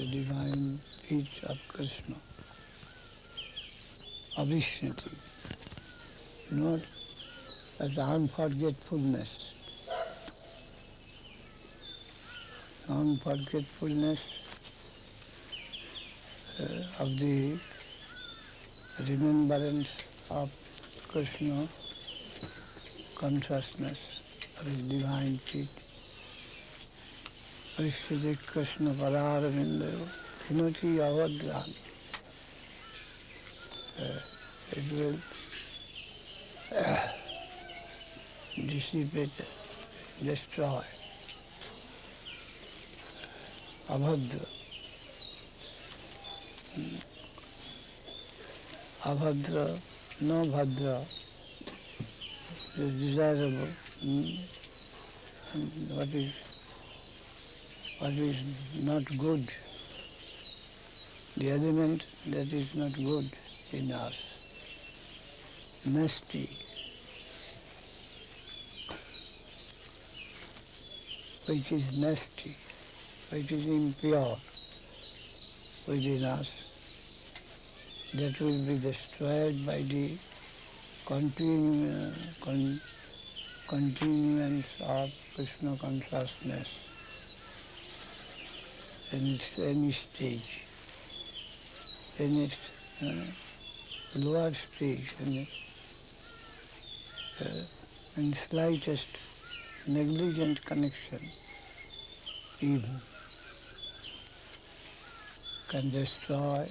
the divine feet of Krishna. Avishnati, not as unforgetfulness. Unforgetfulness of the remembrance of Krishna consciousness of his divine feet. Parishchiti Krishna Padaravindayo Himati Avadran. It will dissipate, destroy. Abhadra. Abhadra, no bhadra, is desirable. What is not good, the element that is not good in us, nasty, which is nasty, which is impure within us, that will be destroyed by the continuance of Krishna consciousness in any stage, in its lower stage, in slightest negligent connection, even can destroy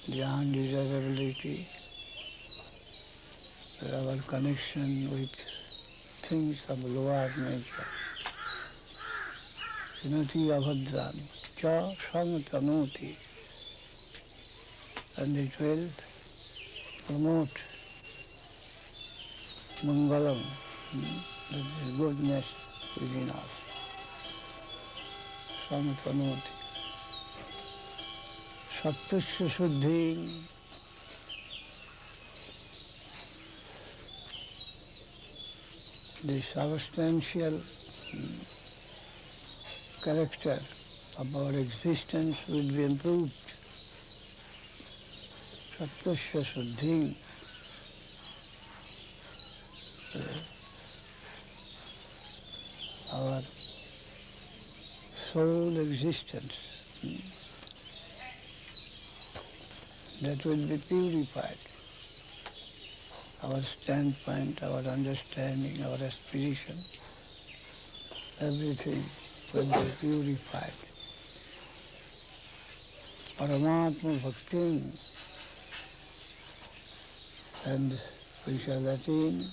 the undesirability, our connection with things of lower nature. Vinati abhadrani, cha samtanoti, and it will promote mangalam, that is goodness within us. Samtanoti. Sattasya suddhi, the substantial character of our existence will be improved. Sattasya suddhi, our soul existence, that will be purified. Our standpoint, our understanding, our aspiration, everything will be purified. Paramatma Bhakti, and we shall attain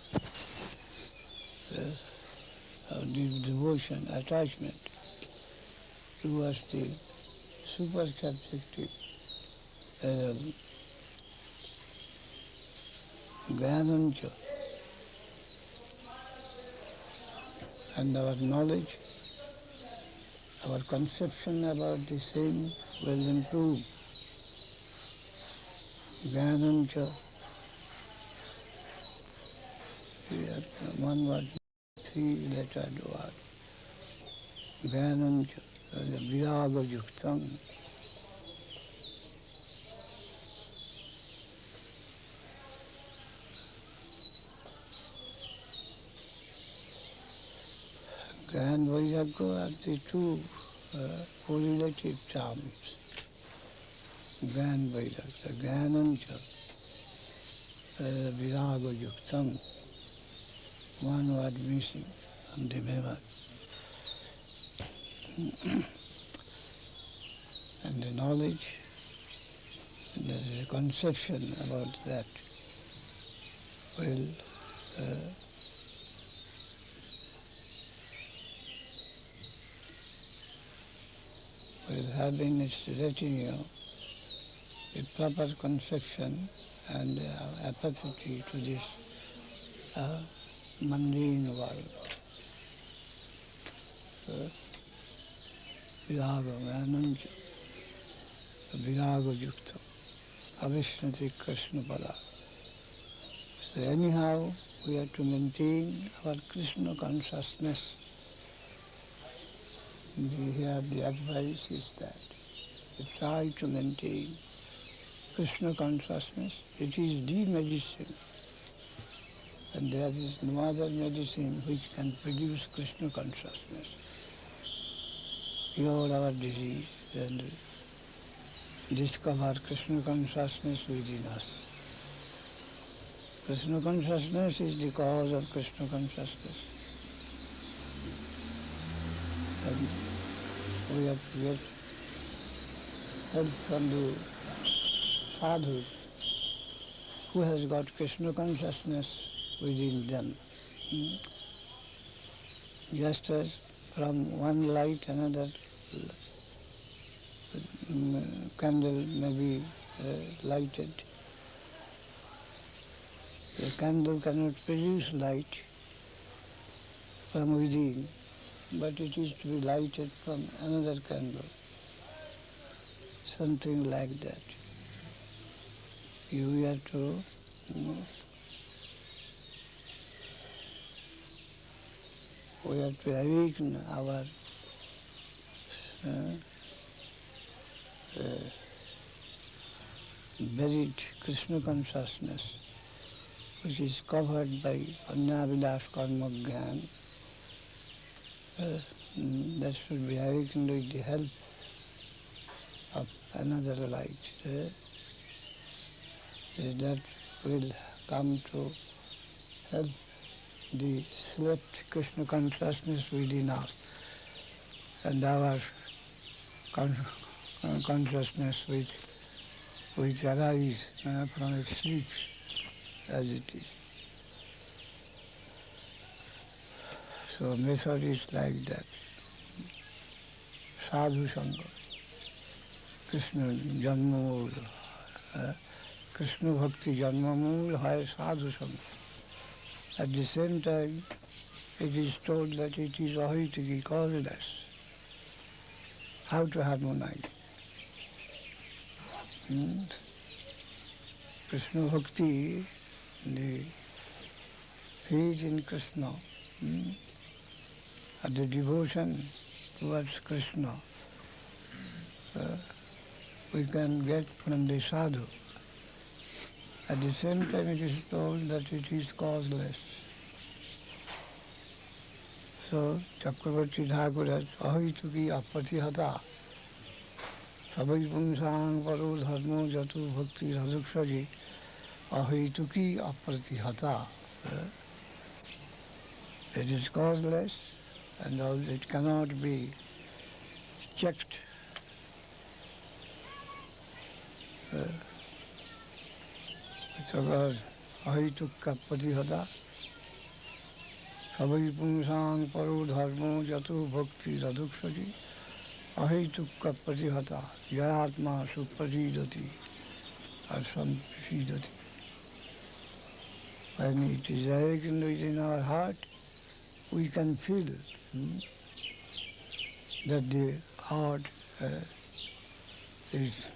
deep devotion, attachment towards the super-subjective Jnanancha, and our knowledge, our conception about the same will improve. Jnanancha, one word, three-lettered word. Jnanancha, viraga yuktam. And Vairagya are the two correlative terms. Gyan Vairagya, Gyanancha, Viraga Yuktam. One word missing from the memory. And the knowledge, and the conception about that will have in its retinue a proper conception and apathy to this mundane world. Viraga, Ananja, Viraga Yukta, Avishnati Krishna Pada. So anyhow, we have to maintain our Krishna consciousness here the advice is that you try to maintain Krishna consciousness. It is the medicine, and there is no other medicine which can produce Krishna consciousness, cure our disease and discover Krishna consciousness within us. Krishna consciousness is the cause of Krishna consciousness. And we have to get help from the sadhu who has got Krishna consciousness within them. Just as from one light another candle may be lighted. The candle cannot produce light from within, but it is to be lighted from another candle. Something like that. You have to awaken our buried Krishna consciousness, which is covered by Anyavilash Karma Gyan. That should be awakened with the help of another light. That will come to help the slept Krishna consciousness within us and our consciousness which arises from its sleep as it is. So method is like that. Sadhu Sangha, Krishna Janmamul, Krishna Bhakti Janmamul hai Sadhu Sangha. At the same time, it is told that it is ahitiki, causeless. How to harmonize? Krishna Bhakti, the faith in Krishna, and the devotion towards Krishna, we can get from the sadhu. At the same time, it is told that it is causeless. So, Chakravarti Thakur has ahituki apatihata sabai pungsang paro dharmo jatu bhakti radhukshaji ahituki apatihata. It is causeless and it cannot be checked. So, ahitukka patihata sabai pungsang paro dharmo jatu bhakti radhukshaji ahitukka patihata jayatma suprasidati or samprasidati. When it is awakened within our heart, we can feel that the heart is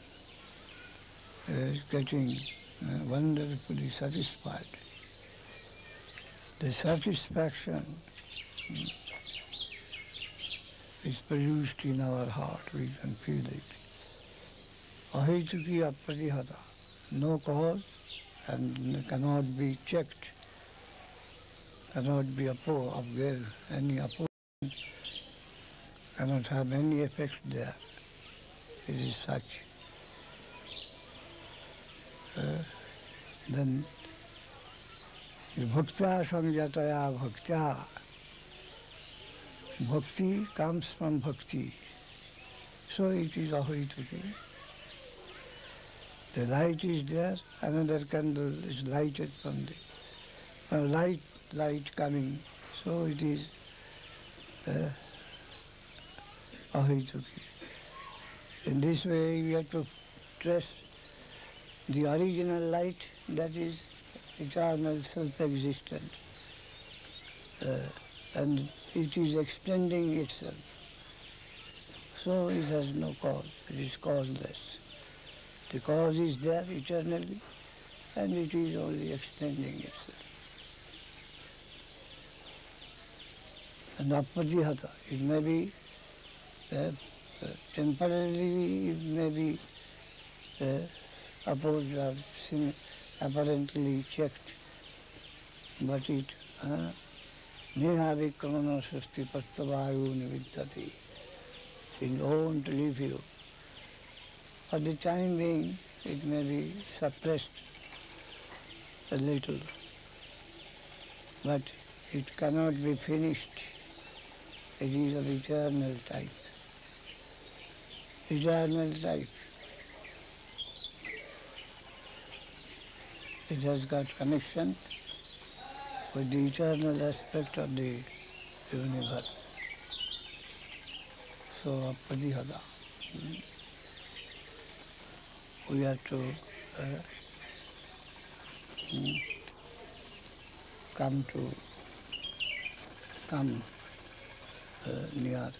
getting wonderfully satisfied. The satisfaction is produced in our heart, we can feel it. Ahituki apratihata, no cause and cannot be checked, cannot be any opposition, cannot have any effect there. It is such. Then bhakta samjataya bhaktya. Bhakti comes from bhakti. So it is ahituki. The light is there, another candle is lighted from the light coming. So it is ahituki. In this way we have to trace the original light, that is eternal self-existent, and it is extending itself. So it has no cause, it is causeless. The cause is there eternally, and it is only extending itself. And apatihata, it may be temporarily it may be opposed or apparently checked, but it neha vikrama sasti pastavayu nividdati. It won't leave you. For the time being, it may be suppressed a little, but it cannot be finished. It is of eternal type. Eternal type. It has got connection with the eternal aspect of the universe. So, Padihada. We have to come near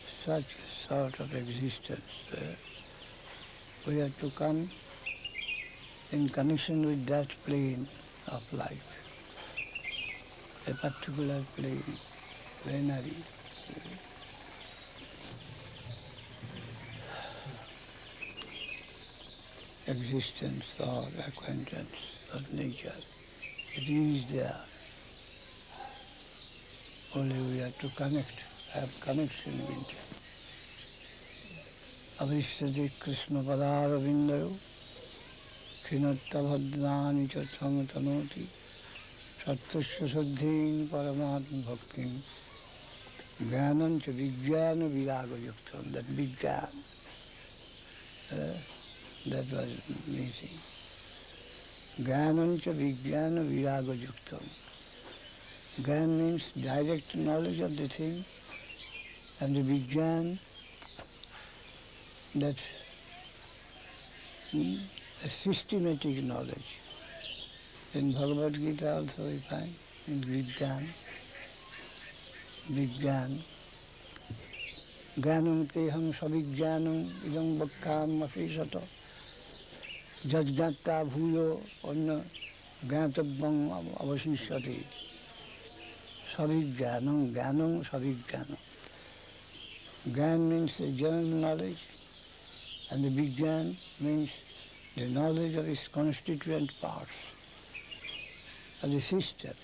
such sort of existence. We have to come in connection with that plane of life, a particular plane, plenary. Existence or acquaintance of nature. It is there. Only we have to have connection with it. Avishyati Krishna Padara Vindayo Khinatta Bhadrani Chatham Tanoti Sattva Suddhin Paramatma Bhaktim Jnanam Cha Vijnana Viraga Yuktam. That Vijnana, that was missing. Jnanam Cha Vijnana Viraga Yuktam. Gyan means direct knowledge of the thing, and the Vijnana, that's a systematic knowledge. In Bhagavad Gita also we find, in Vijnana, Jnanam teham savijnanam idam bhakkam afisato jajjata bhuyo anna jnatavyam avasishyati. Savijnanam, jnanam, savijnanam. Jnana means the general knowledge, and the Vijnana means the knowledge of its constituent parts, of the system,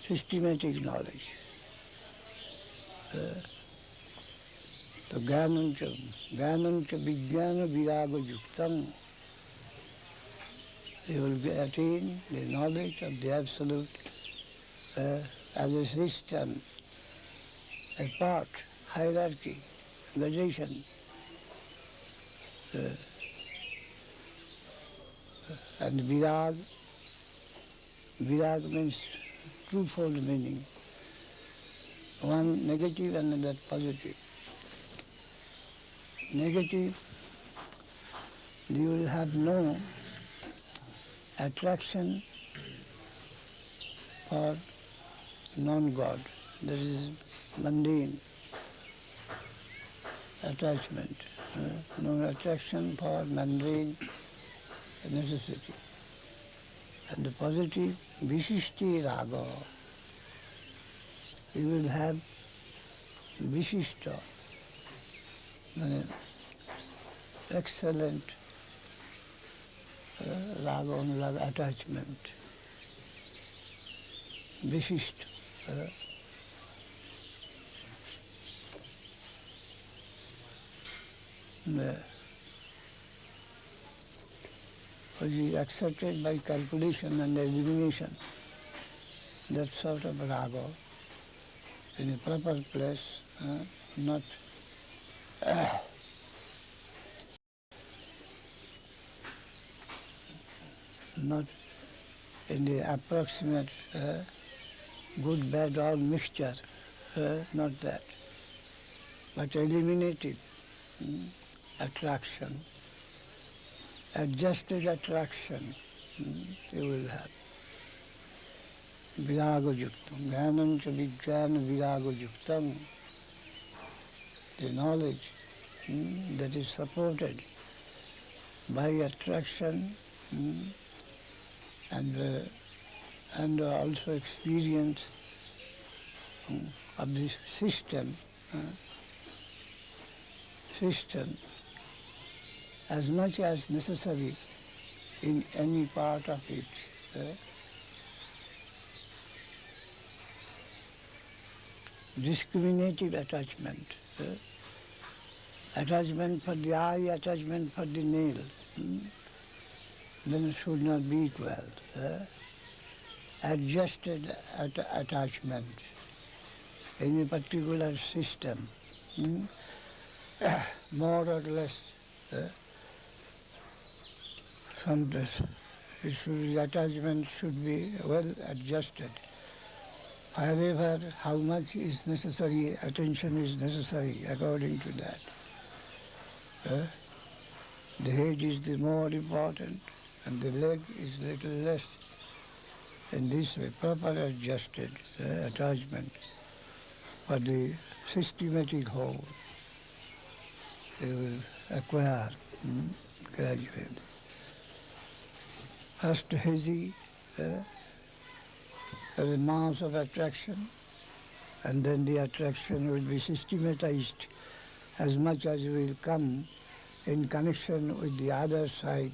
systematic knowledge. So jnanam cha vijnana viraga yuktam. You will attain the knowledge of the Absolute as a system, a part, hierarchy, gradation. And virag means twofold meaning. One negative and another positive. Negative, you will have no attraction for non-God. That is mundane attachment. No attraction for mundane necessity. And the positive, Vishishti Raga. You will have Vishishta, excellent Raga, attachment. Vishishta. Which is accepted by calculation and elimination. That sort of raga in a proper place, not in the approximate good, bad, all mixture, not that, but eliminated attraction, adjusted attraction you will have. Viraga yuktam, jnanam cha vijnana viraga yuktam, the knowledge that is supported by attraction and also experience of this system, as much as necessary in any part of it. Discriminative attachment. Attachment for the eye, attachment for the nail. Then it should not be equal. Adjusted attachment in a particular system, more or less. Sometimes the attachment should be well adjusted. However, how much is necessary, attention is necessary according to that. The head is the more important and the leg is little less. In this way, proper adjusted attachment for the systematic whole, they will acquire gradually. First hazy, a mass of attraction, and then the attraction will be systematized as much as will come in connection with the other side,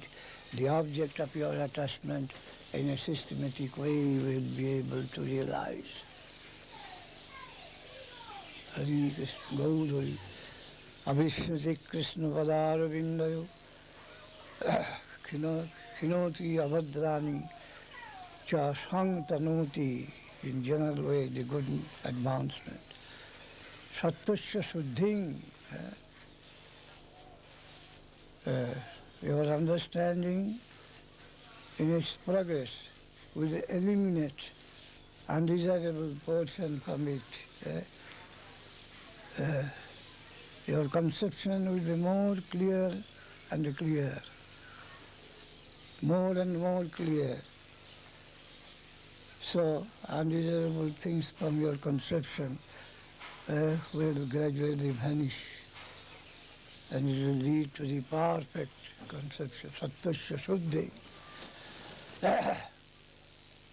the object of your attachment. In a systematic way you will be able to realize. Hari Krishna Gaudari Abhishriti Krishna Padara Vindayo Kinoti Abhadrani Cha Santanoti, in general way, the good advancement. Sattasya Suddhing, your understanding in its progress will eliminate undesirable portion from it. Your conception will be more clear and clear, more and more clear. So undesirable things from your conception will gradually vanish, and it will lead to the perfect conception, Sattasya Suddhi.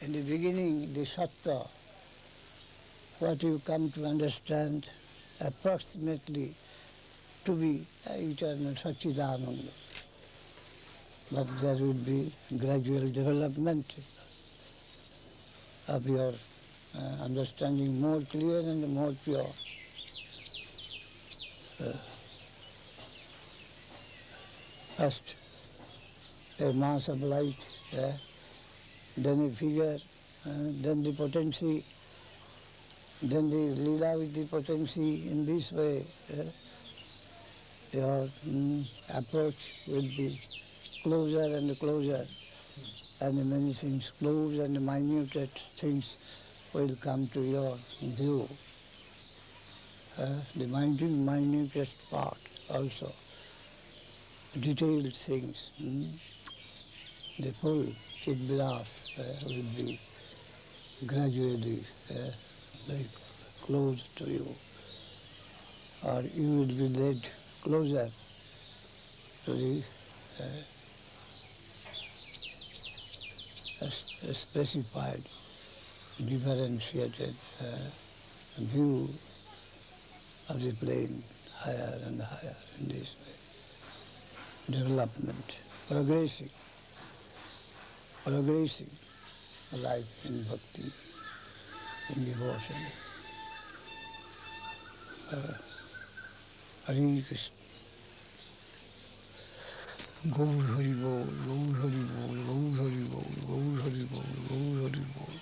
In the beginning, the Sattva, what you come to understand approximately to be eternal Satchidananda. But there will be gradual development of your understanding more clear and more pure. First, a mass of light, then a figure, then the potency, then the lila with the potency. In this way, your approach will be closer and closer, and many things, close and minute things will come to your view. The minutest part also, detailed things, the full Chidvilas will be gradually very close to you, or you will be led closer to the specified, differentiated view of the plane, higher and higher in this way. Development, progressing life in bhakti, in devotion. Hare Krishna. Gaur Hari Bol, Gaur Hari Bol, Gaur Hari Bol, Gaur Hari Bol, Gaur Hari Bol.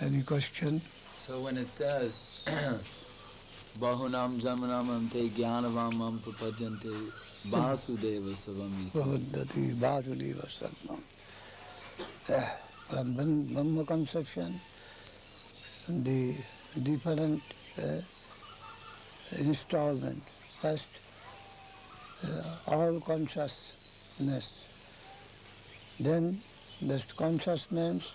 Any question? So when it says Bahunam Jamanamam Te Jnanavamam Prapadyante Vasudeva Savamiti. Prapadyate Vasudeva Savam. From Brahma conception, the different installment. First, all consciousness. Then the consciousness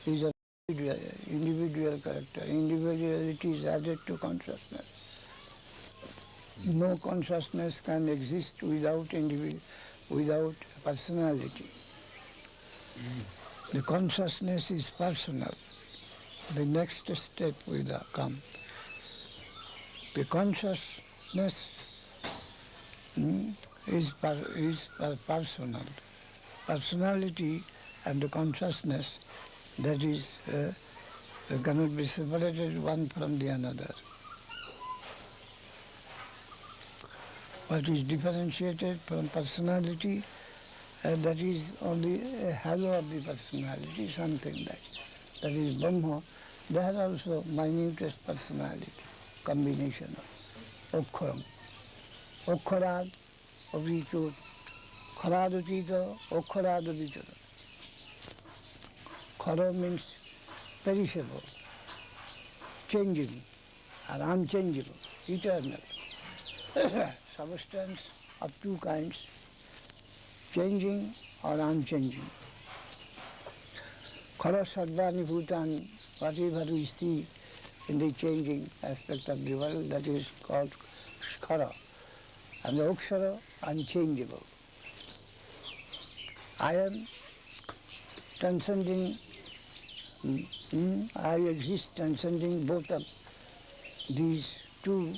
is a individual character. Individuality is added to consciousness. No consciousness can exist without personality. The consciousness is personal. The next step will come. The consciousness is personal. Personality and the consciousness, that is, cannot be separated one from the another. What is differentiated from personality, that is only a halo of the personality, something like that is Brahma. There also minutest personality, combination of Okharam. Okharad, Avichut, Kharadutita, Okharad Avichut. Khara means perishable, changing, or unchangeable, eternal. Substance of two kinds, changing or unchanging. Khara sarvani bhutani, whatever we see in the changing aspect of the world, that is called khara. And the okshara, unchangeable. I am transcending, I exist transcending both of these two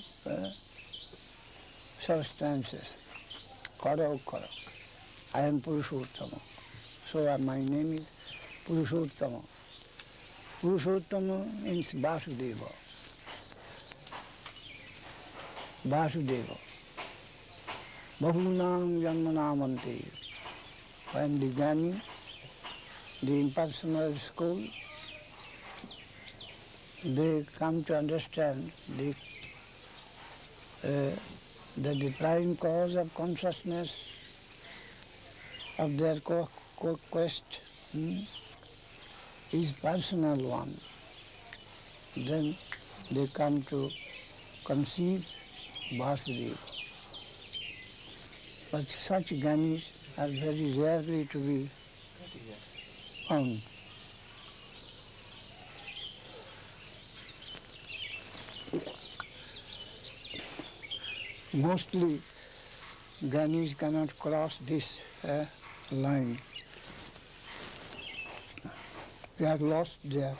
substances, khara, okshara. I am Purushottama. So my name is Purushottama. Purushottama means Vasudeva. Vasudeva. Bahunam Janmanamante. I am the Jnani, the impersonal school. They come to understand that the prime cause of consciousness of their quest is personal one. Then they come to conceive Vasudeva. But such Jnanis are very rarely to be found. Mostly Jnanis cannot cross this line. They are lost there.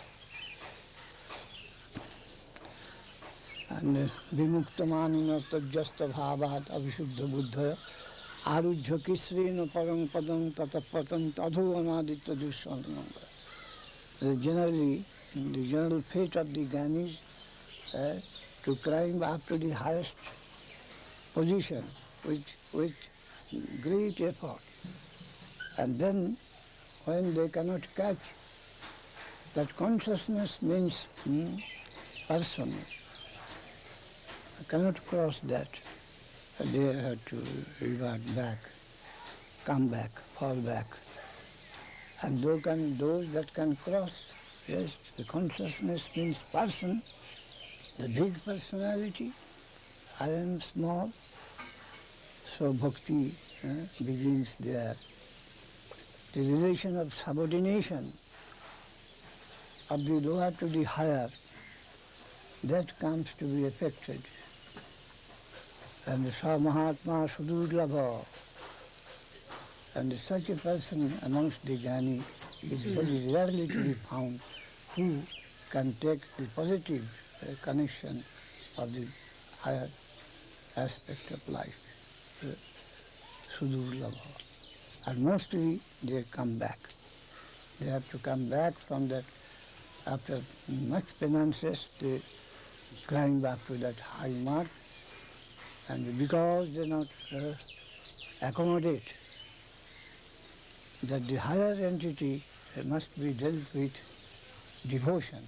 And vimuktamanina tajjasta bhavat avishuddha buddhaya arujya kisrena parang padam tatapatam tadhu anaditya dushyantamanga. Generally, the general fate of the Jnanis to climb up to the highest position with great effort. And then when they cannot catch that consciousness means person, cannot cross that. They have to revert back, come back, fall back. And those that can cross, yes, the consciousness means person, the big personality, I am small. So bhakti begins there. The relation of subordination of the lower to the higher, that comes to be affected. And Sa Mahatma Sudurlabha, and such a person amongst the Jnani is very rarely to be found who can take the positive connection of the higher aspect of life, Sudurlabha. And mostly they come back. They have to come back from that. After much penances, they climb back to that high mark. And because they not accommodate that the higher entity must be dealt with devotion,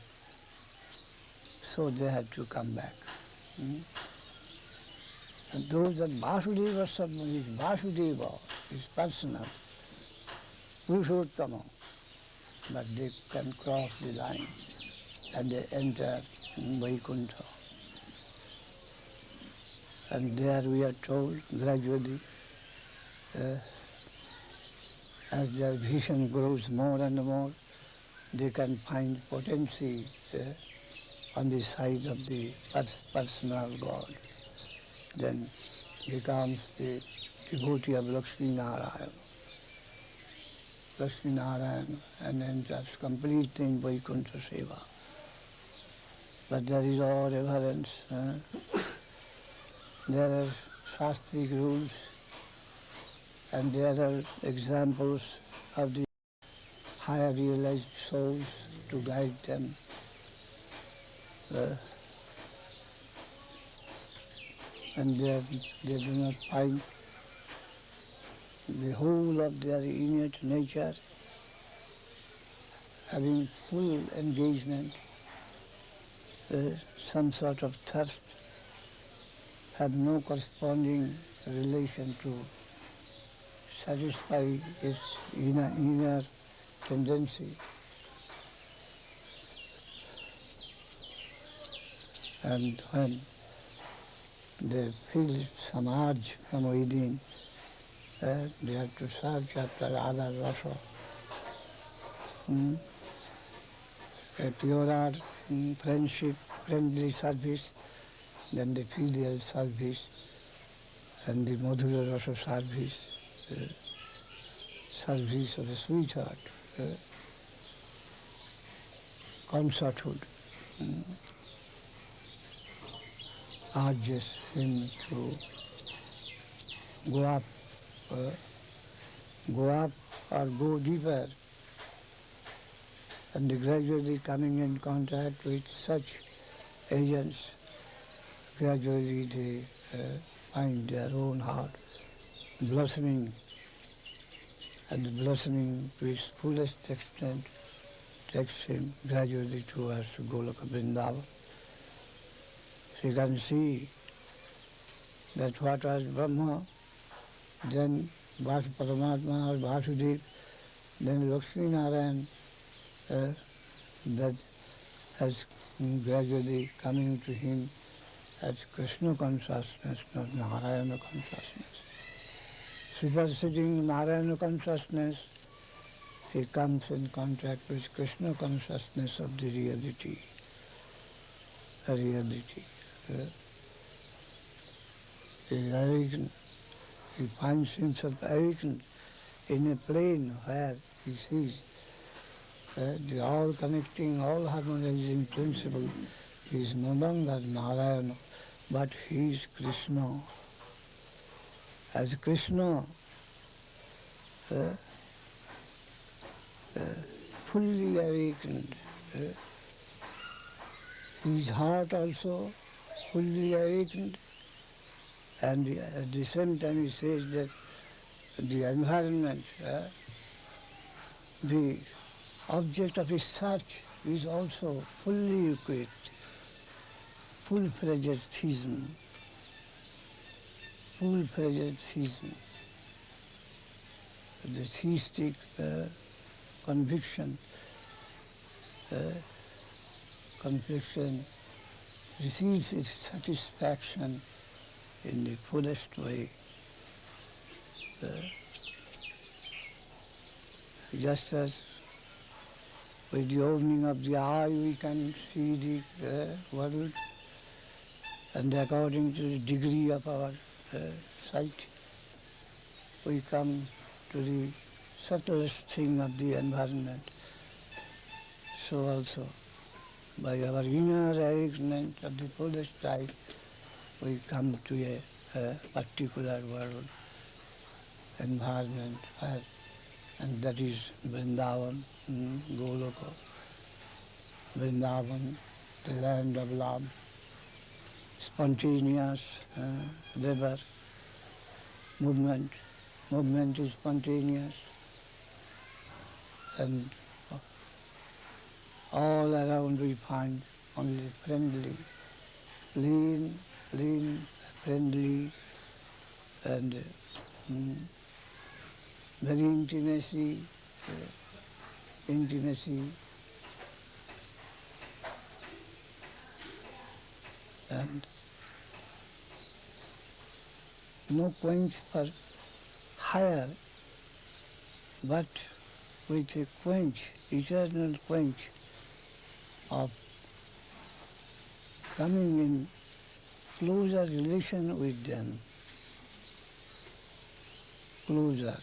so they had to come back. And those that Vasudeva Sarvam is Vasudeva, is personal, Purushottama, but they can cross the line and they enter Vaikuntha. And there we are told gradually, as their vision grows more and more, they can find potency on the side of the personal God. Then becomes the devotee of Lakshmi Narayana. Lakshmi Narayana and enters completely in Vaikuntha Seva. But there is all reverence. There are Shastric rules and there are examples of the higher realized souls to guide them. And they do not find the whole of their innate nature having full engagement, some sort of thirst, have no corresponding relation to satisfy its inner tendency. And when they feel some urge from within, they have to search after other rasa. A purer friendship, friendly service, then the filial service, and the madhura rasa service, service of the sweetheart, concerthood, urges him to go up or go deeper, and gradually coming in contact with such agents, gradually they find their own heart blossoming, and blossoming to its fullest extent takes him gradually towards Goloka Vrindavan. So you can see that what was Brahma, then Paramatma or Vasudev, then Lakshmi Narayan, that has gradually coming to him as Krishna consciousness, not Narayana consciousness. Superseding Narayana consciousness, he comes in contact with Krishna consciousness of the reality. He is awakened. He finds himself awakened in a plane where he sees the all-connecting, all-harmonizing principle is no longer Narayana, but he is Krishna. As Krishna, fully awakened, his heart also fully awakened, and at the same time he says that the environment, the object of his search is also fully equipped, full-fledged theism, full-fledged theism. The theistic conviction receives its satisfaction in the fullest way. Just as with the opening of the eye we can see the world, and according to the degree of our sight, we come to the subtlest thing of the environment. So also, by our inner awakening of the fullest light, we come to a particular world, environment, and that is Vrindavan, Goloka, Vrindavan, the land of love, spontaneous river, movement is spontaneous, and all around we find only friendly, clean, friendly, and very intimacy, and no quench for higher, but with a quench, eternal quench of coming in closer relation with them, closer.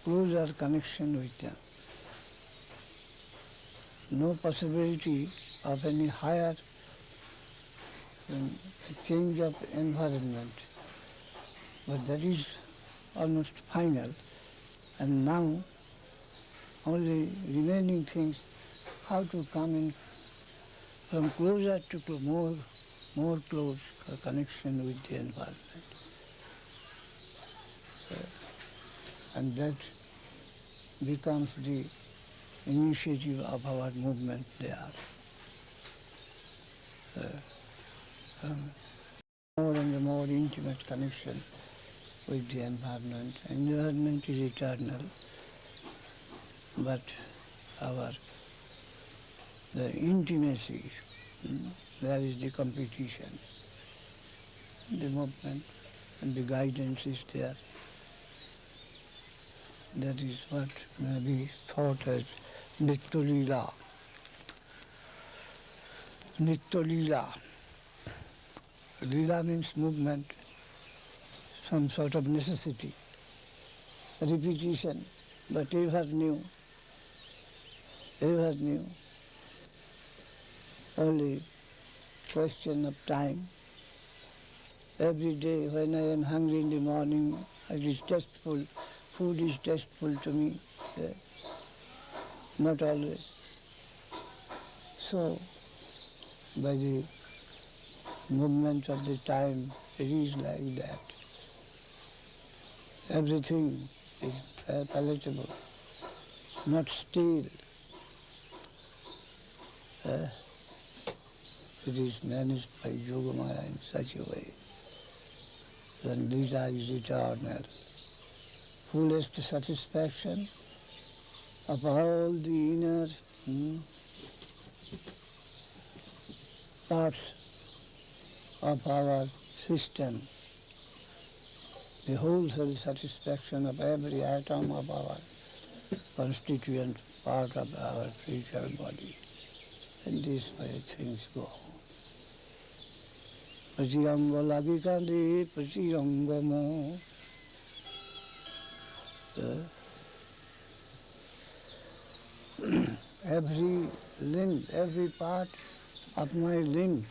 closer connection with them. No possibility of any higher change of environment, but that is almost final. And now only remaining things, how to come in from closer to more close connection with the environment. And that becomes the initiative of our movement there. More and more intimate connection with the environment. Environment is eternal, but the intimacy, there is the competition. The movement and the guidance is there. That is what may be thought as Nitya Leela. Nitya Leela. Leela means movement, some sort of necessity, repetition, but ever new, only question of time. Every day when I am hungry in the morning, it is tasteful, food is tasteful to me, not always. So, by the movement of the time, it is like that. Everything is palatable, not stale. It is managed by Yogamaya in such a way. And Leela is eternal. Fullest satisfaction of all the inner parts of our system, the wholesale satisfaction of every atom of our constituent part of our spiritual body. And this way things go. Pasiyango lagi kandi, pasiyango mo. Every limb, every part of my limb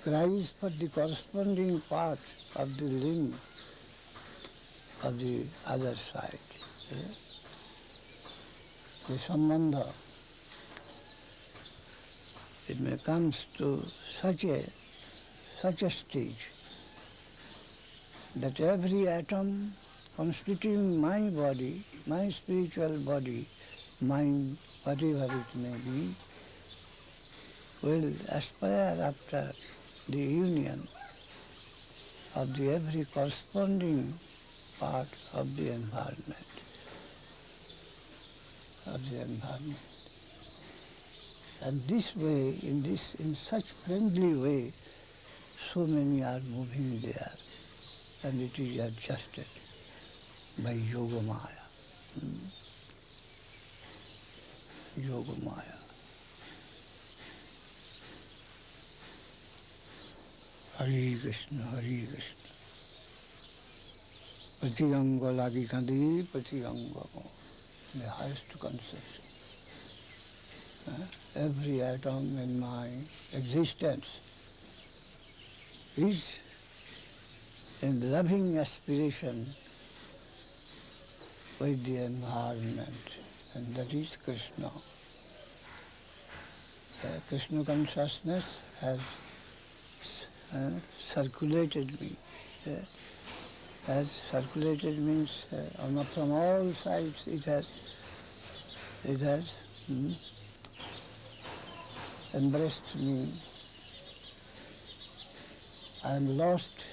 cries for the corresponding part of the limb of the other side. The sambandha, it may come to such a stage that every atom constituting my body, my spiritual body, mind, whatever it may be, will aspire after the union of the every corresponding part of the environment. And this way, in such friendly way, so many are moving there, and it is adjusted by Yogamaya. Yogamaya. Hare Krishna, Hare Krishna. Patiyango lagi kandi, patiyango mo. The highest conception. Every atom in my existence is in loving aspiration with the environment, and that is Krishna. Krishna consciousness has circulated me. Has circulated means from all sides it has embraced me. I am lost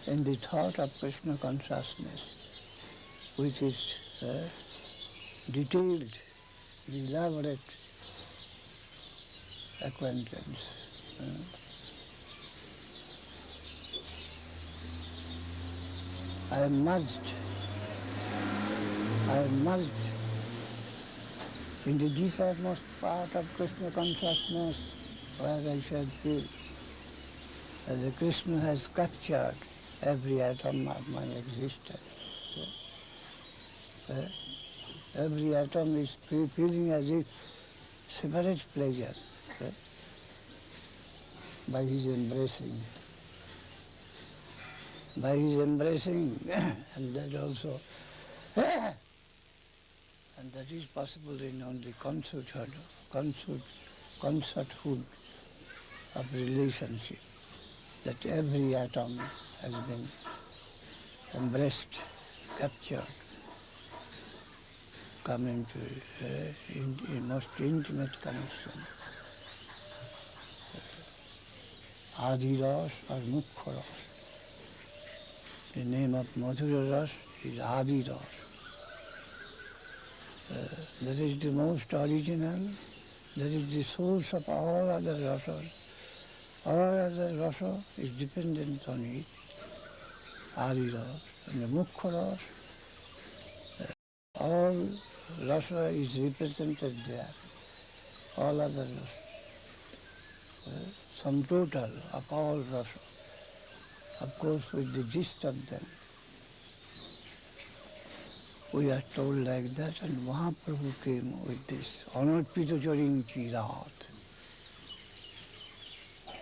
in the thought of Krishna consciousness, which is detailed, elaborate acquaintance. I am merged in the deepermost part of Krishna consciousness, where I shall feel that Krishna has captured every atom of my existence. Every atom is feeling as if separate pleasure by his embracing. By his embracing, and that also, and that is possible in only concerthood of relationship, that every atom has been embraced, captured, come into a most intimate connection. Adi Ras or Mukhya Ras. The name of Madhurya Ras is Adi Ras. That is the most original, that is the source of all other rasas. All other rasa is dependent on it, Adi Ras. And the Mukhya Ras, all rasa is represented there, all other rasa. Sum total of all rasa, of course with the gist of them. We are told like that, and Mahaprabhu came with this, Anarpita Charing Chirat.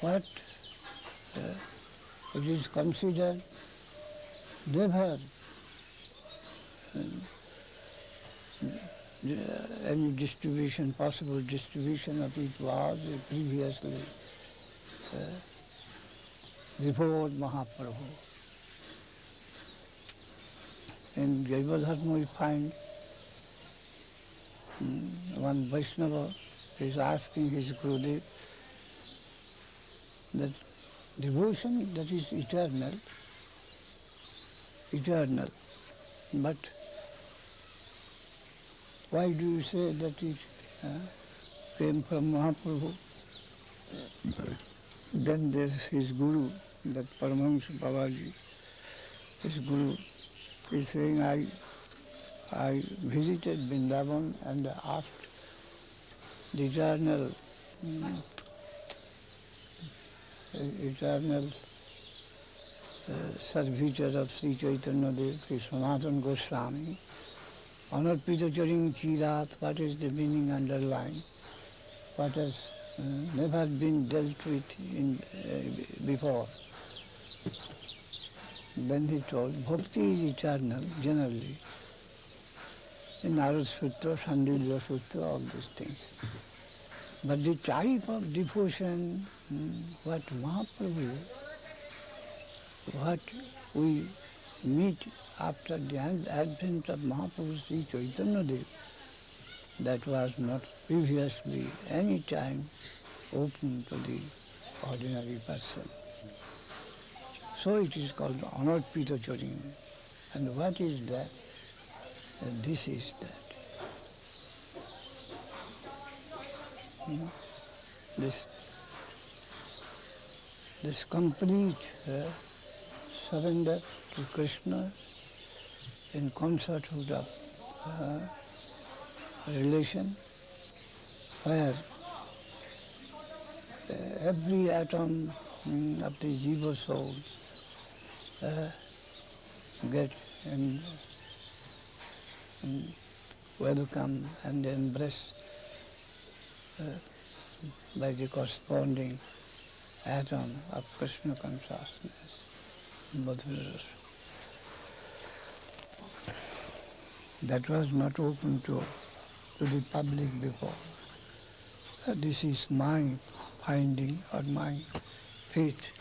What? It is considered never any distribution, possible distribution of it was previously before Mahaprabhu. In Jaivadharma we find one Vaishnava is asking his Gurudev that devotion that is eternal, but why do you say that it came from Mahaprabhu? Then there's his Guru, that Paramahansa Babaji, his Guru, is saying, I visited Vrindavan and asked the eternal servitor of Sri Chaitanya Dev, Sri Sanatana Goswami, Anarpita Charing Chirat, what is the meaning underlined? What has never been dealt with before. Then he told, Bhakti is eternal, generally. In Narad Sutra, Sandilya Sutra, all these things. But the type of devotion, what Mahaprabhu, what we meet after the advent of Mahaprabhu Sri Chaitanya Dev, that was not previously any time open to the ordinary person. So it is called Anarpita Charing. And what is that? And this is that. This complete surrender to Krishna in concerthood of relation, where every atom of the jiva soul get welcome and embraced by the corresponding atom of Krishna consciousness, Madhurya Rasa. That was not open to the public before. This is my finding or my faith.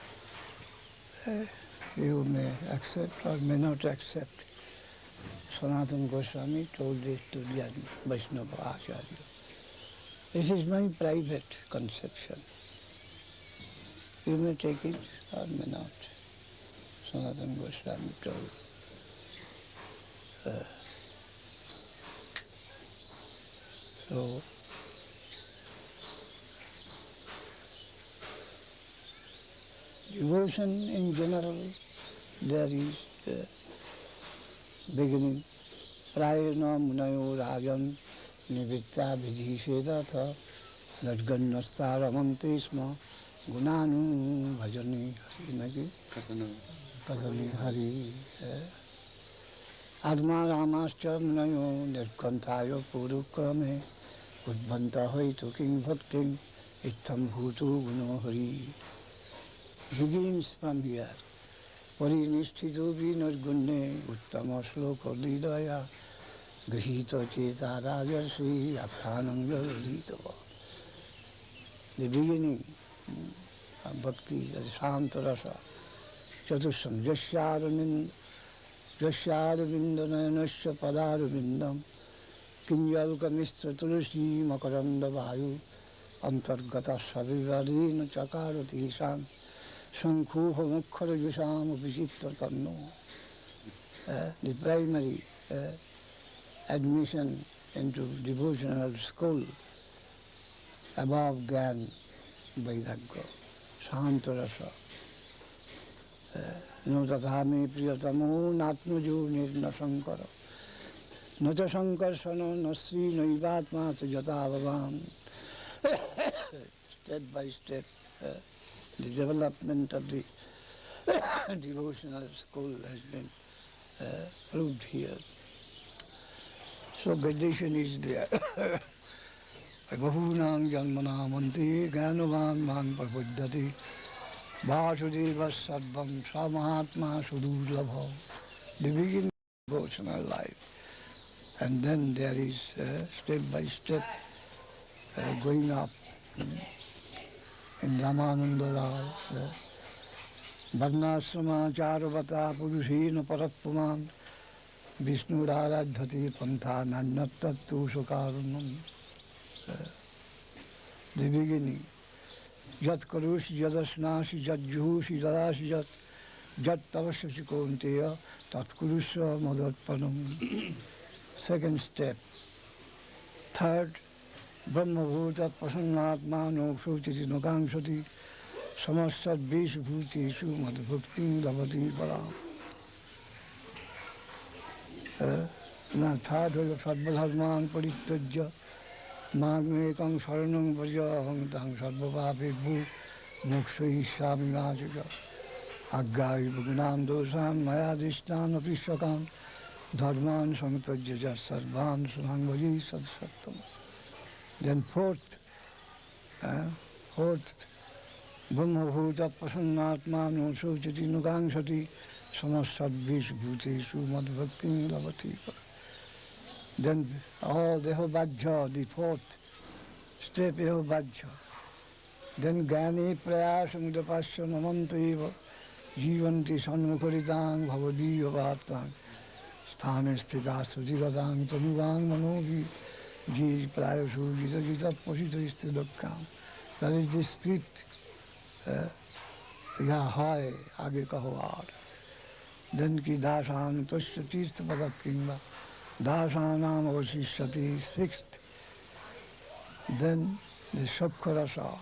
You may accept or may not accept. Sanatana Goswami told it to the Vaishnava Acharya. This is my private conception. You may take it or may not. Sanatana Goswami told. So, devotion in general, there is beginning. Prayana munayo rajan nivitta vidhishedatha nadgannasta ramante sma gunanu bhajani hari. Kadani hari. आत्मा रामाश्च मुनयो निर्गंथाय पूर्वक्रमे उद्भंता होइतु किं भक्तिं इत्थं भूतो गुणो Hari. Begins from here. परिनिष्ठितो विनर्गुण्ये उत्तम श्लोक लीलया गृहीत चेता राजर्षि आख्यानं व्यवधीतवा. The beginning of bhakti, that is Shanta Rasa, Chatusam, Jashyarvindanayanasya Padarvindam, Kinyalka Mistra Tulasi Makaranda Vayu, Antargata Savivadina Chakarati San, Shankhuha Mukhara Yusam Vijitra Tanno. The primary admission into devotional school above Gyan Vairagya, Shanta Rasa. No tathami priyatamo natmajo nirna sankara. No ta sankarsana nasri naivatma ta jatavavam. Step by step, the development of the devotional school has been proved here. So gradation is there. Bahunam janmana manti gyanavan man prabuddhati. Vasudeva Sarvam Samahatma Sudurlabha. The beginning of devotional life. And then there is step by step going up in Ramananda Rao. Varnasrama Charavata Purushena Parapuman Vishnu Radhati Pantha Nanyattattu Sukarunam. The beginning. Jat karushi jadasnasi jat juhushi jadasi jat tavasya konteya tat kurusya madatpanam. Second step. Third, Brahma bhuta prasannatma no sutiti nukangshati samasat vishu bhuteshu madhbhakti lavati param. Now third was sarvadharman parityajya Magmekam saranam vaja tang sarvapapibhu mukshayishami vajika aggai bhugnam dosam mayadishtan apishakam dharman samtajya sarvan sunang vaji satsattam. Then fourth, Brahma bhuta prasannatma no suchati nukangshati samasat vishu bhuteshu madhbhakti lavati. Then all the Ehobhajya, the fourth step Ehobhajya. Then Gyani Prayasam Udapasya Namantriva Jivanti Sanmukaritang Bhavadiya Vatang Sthane Sthita Sujigatang Tanuvang Manogi Ji Prayasu Jita Jita Posita Istidakam. That is the fifth Yahai Age Kahoar. Then Ki Dasan Tasya Tirtha Padakimba Dasanam Avasishyati, sixth. Then the Sakharasa,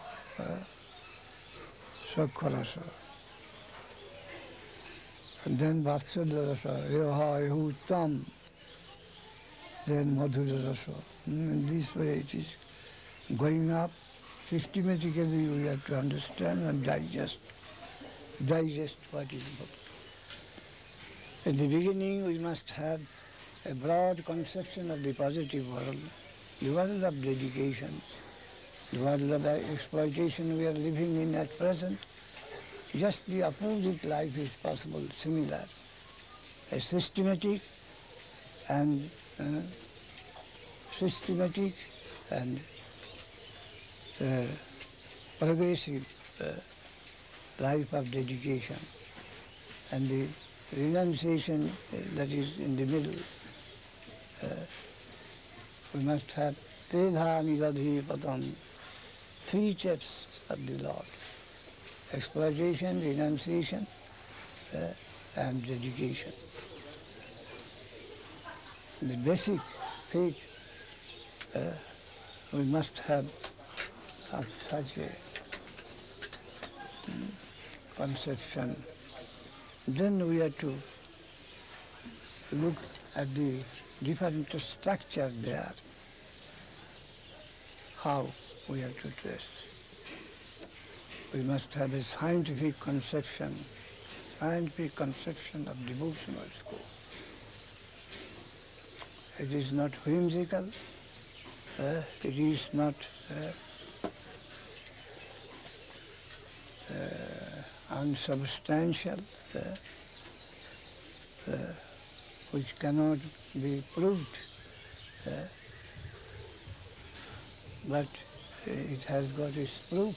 and then Vatsadarasa, Yoha Yehuttam, then Madhurarasa. In this way it is going up. Systematically we have to understand and digest what is bhakti. At the beginning we must have a broad conception of the positive world, the world of dedication, the world of exploitation we are living in at present. Just the opposite life is possible, similar. A systematic and progressive life of dedication, and the renunciation that is in the middle. We must have Tedha Nidadhi Patam, three steps of the Lord: exploitation, renunciation, and dedication. The basic faith we must have of such a conception. Then we have to look at the different structure there, how we have to test. We must have a scientific conception of devotional school. It is not whimsical. It is not unsubstantial, which cannot be proved. But it has got its proof.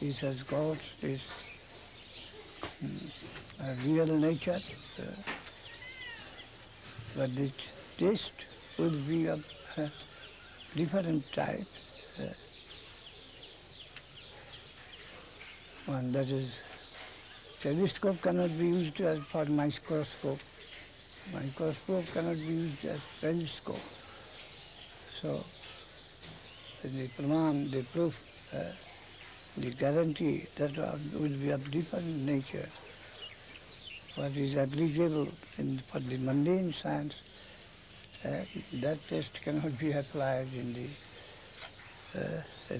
It has got its real nature. But the taste will be of different type. One that is, telescope cannot be used as for microscope. Microscope cannot be used as telescope. So the praman, the proof, the guarantee that will be of different nature. What is applicable for the mundane science, that test cannot be applied in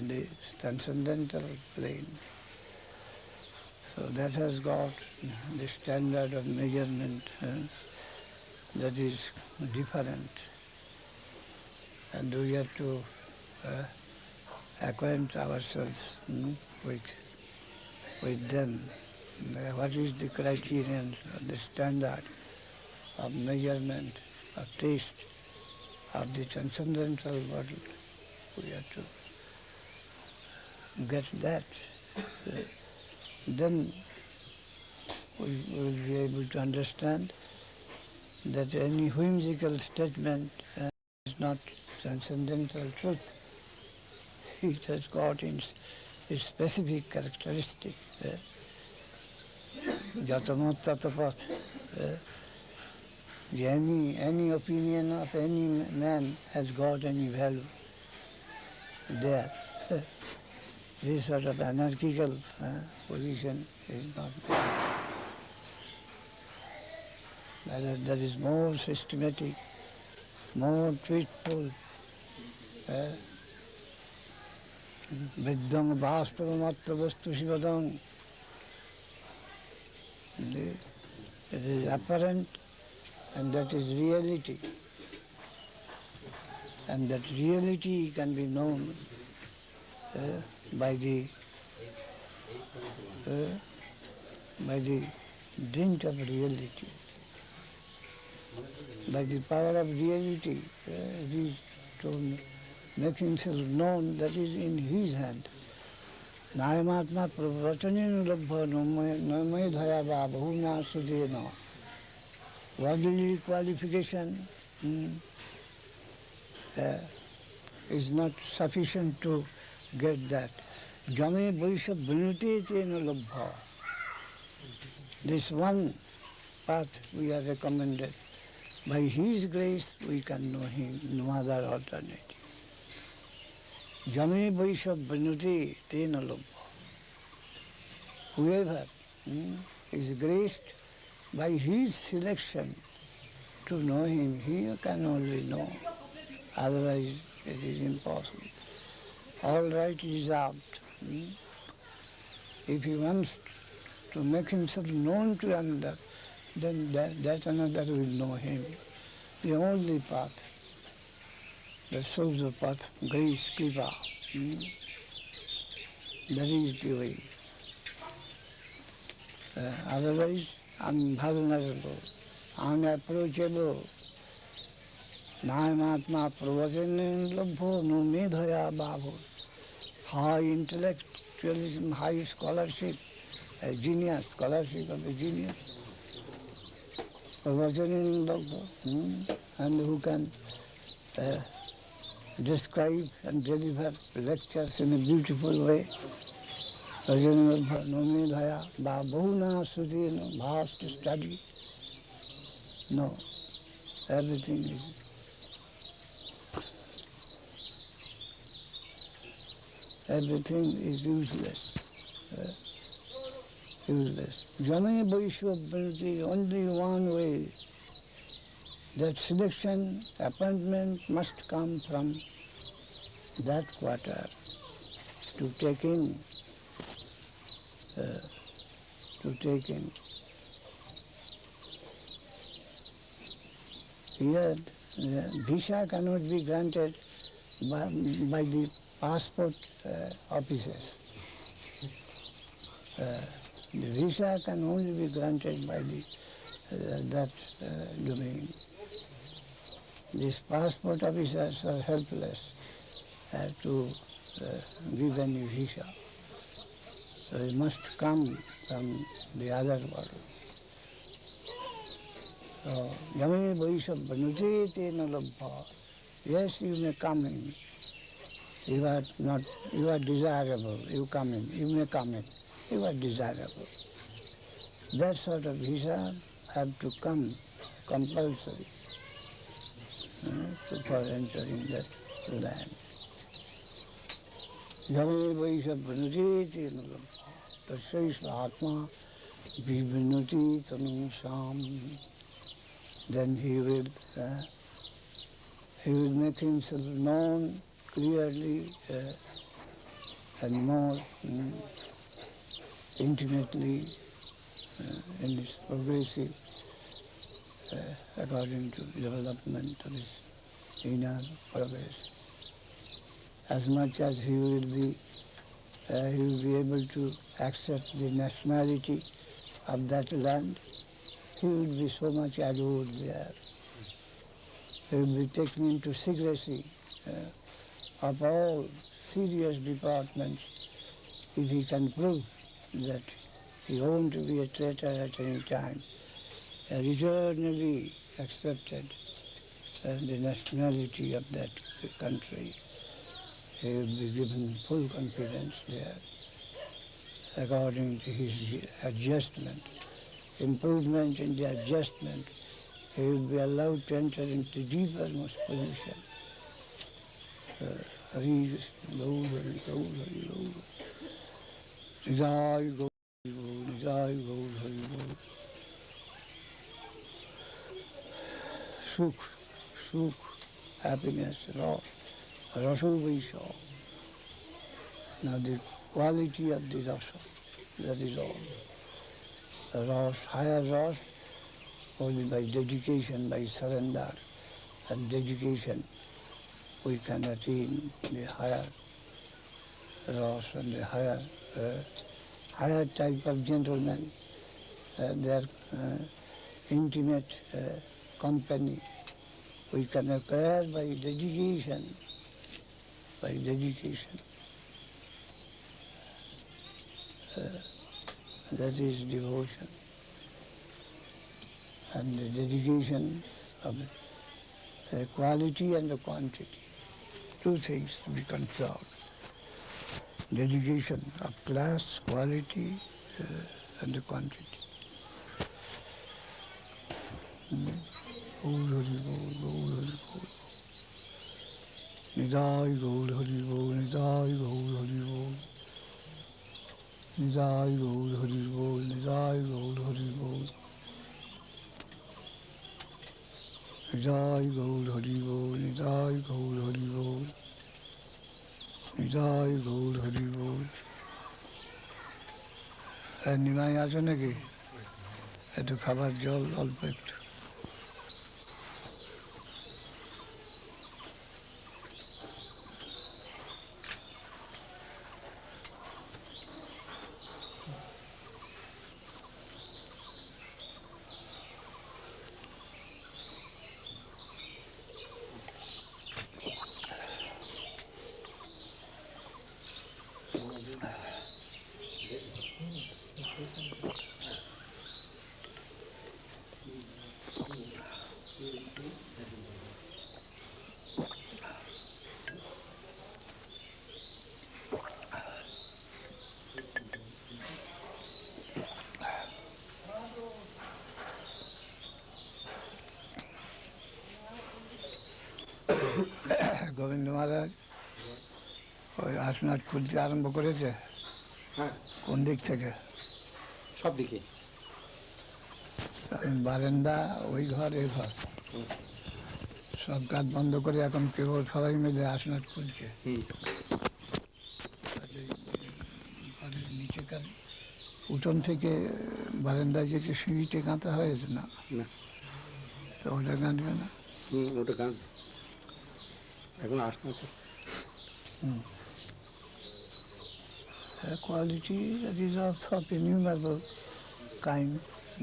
the transcendental plane. So that has got the standard of measurement that is different. And we have to acquaint ourselves with them. What is the criterion, the standard of measurement, of taste, of the transcendental world? We have to get that. Then we will be able to understand that any whimsical statement is not transcendental truth. It has got its specific characteristic. Jatamot tatapat. Any opinion of any man has got any value there. This sort of anarchical position is not there. That is more systematic, more truthful. Viddhang vastavamatra vastu shivadang. It is apparent, and that is reality. And that reality can be known by the dint of reality. By the power of reality, he is to make himself known, that is in his hand. Nayamatma pravachaninu labha namay dhayava bahuna sudena. Worldly qualification is not sufficient to get that. Jame vaisha vinute tena labha. This one path we are recommended. By His grace we can know Him, no other alternative. Jame vaisha vinute tena labha. Whoever is graced by His selection to know Him, he can only know. Otherwise it is impossible. All right reserved. If he wants to make himself known to another, then that another will know him. The only path that shows the path, grace, kripa, that is the way. Otherwise, unvulnerable, unapproachable. Nayamatma pravachaninu labho no medhaya bhavo. High intellectualism, high scholarship, a genius, scholarship of a genius. Pravachaninu labho, and who can describe and deliver lectures in a beautiful way. Pravachaninu labho no medhaya bahuna sudena, vast study. No, everything is useless. Useless. Jame Vaishwa Vinati, only one way. That selection, appointment must come from that quarter to take in. Here visa cannot be granted by the passport offices. The visa can only be granted by the that domain. These passport officers are helpless to give any visa. So it must come from the other world. So, Yame Vaisha Banute Tena Labha. Yes, you may come in. You are desirable, you come in, you may come in. You are desirable. That sort of visa have to come compulsory for entering that land. Yame Vaisha Banute Tena Labha. Tasya Atma Vivinuti Tanu Sam. Then he will make himself known clearly and more intimately in his progressive, according to development of his inner progress. As much as he will be able to accept the nationality of that land, he will be so much adored there. He will be taken into secrecy of all serious departments if he can prove that he won't be a traitor at any time, eternally accepted the nationality of that country. He will be given full confidence there according to his adjustment. Improvement in the adjustment, he will be allowed to enter into deepermost position. Hari Krishna, Gaur Hari, Gaur Hari, Gaur Hari. Nijai Gaur Hari, Gaur, Nijai Gaur Hari, Gaur. Sukh, happiness, Rasu Vaisha. Now the quality of the rasa, that is all. Ras, higher ras, only by dedication, by surrender and dedication, we can attain the higher ras and the higher type of gentlemen, their intimate company. We can acquire by dedication, that is devotion. And the dedication of the quality and the quantity. Two things to be controlled. Dedication of class, quality, and the quantity. Gaur Hari Bol, Gaur Hari Bol. Nidai Gaur Hari Bol, Nidai Gaur Hari Bol. Nidai Gaur Hari Bol, Nidai Gaur Hari Bol. Nidai Gaur Hari Bol, Nidai Gaur Hari Bol. Nidai Gaur Hari Bol. Nimai আছো নাকি? একটু খাবার জল অল্প একটু। গোবিন্দ মহারাজ ওই আসনাট খুলতে আরম্ভ করেছে। হ্যাঁ, কোন দিক থেকে? সব দিকে। বারান্দা, ওই ঘর, এই ঘর, সব কাজ বন্ধ করে এখন কেবল সবাই মিলে আসনাট খুলছে। ঘরের নিচেকার উঠোন থেকে বারান্দায় যেতে সিঁড়িতে গাঁথা হয়েছে না, তো ওটা গাঁথবে না। ওটা গান এখন আসছে না তো। A quality that is of innumerable kind,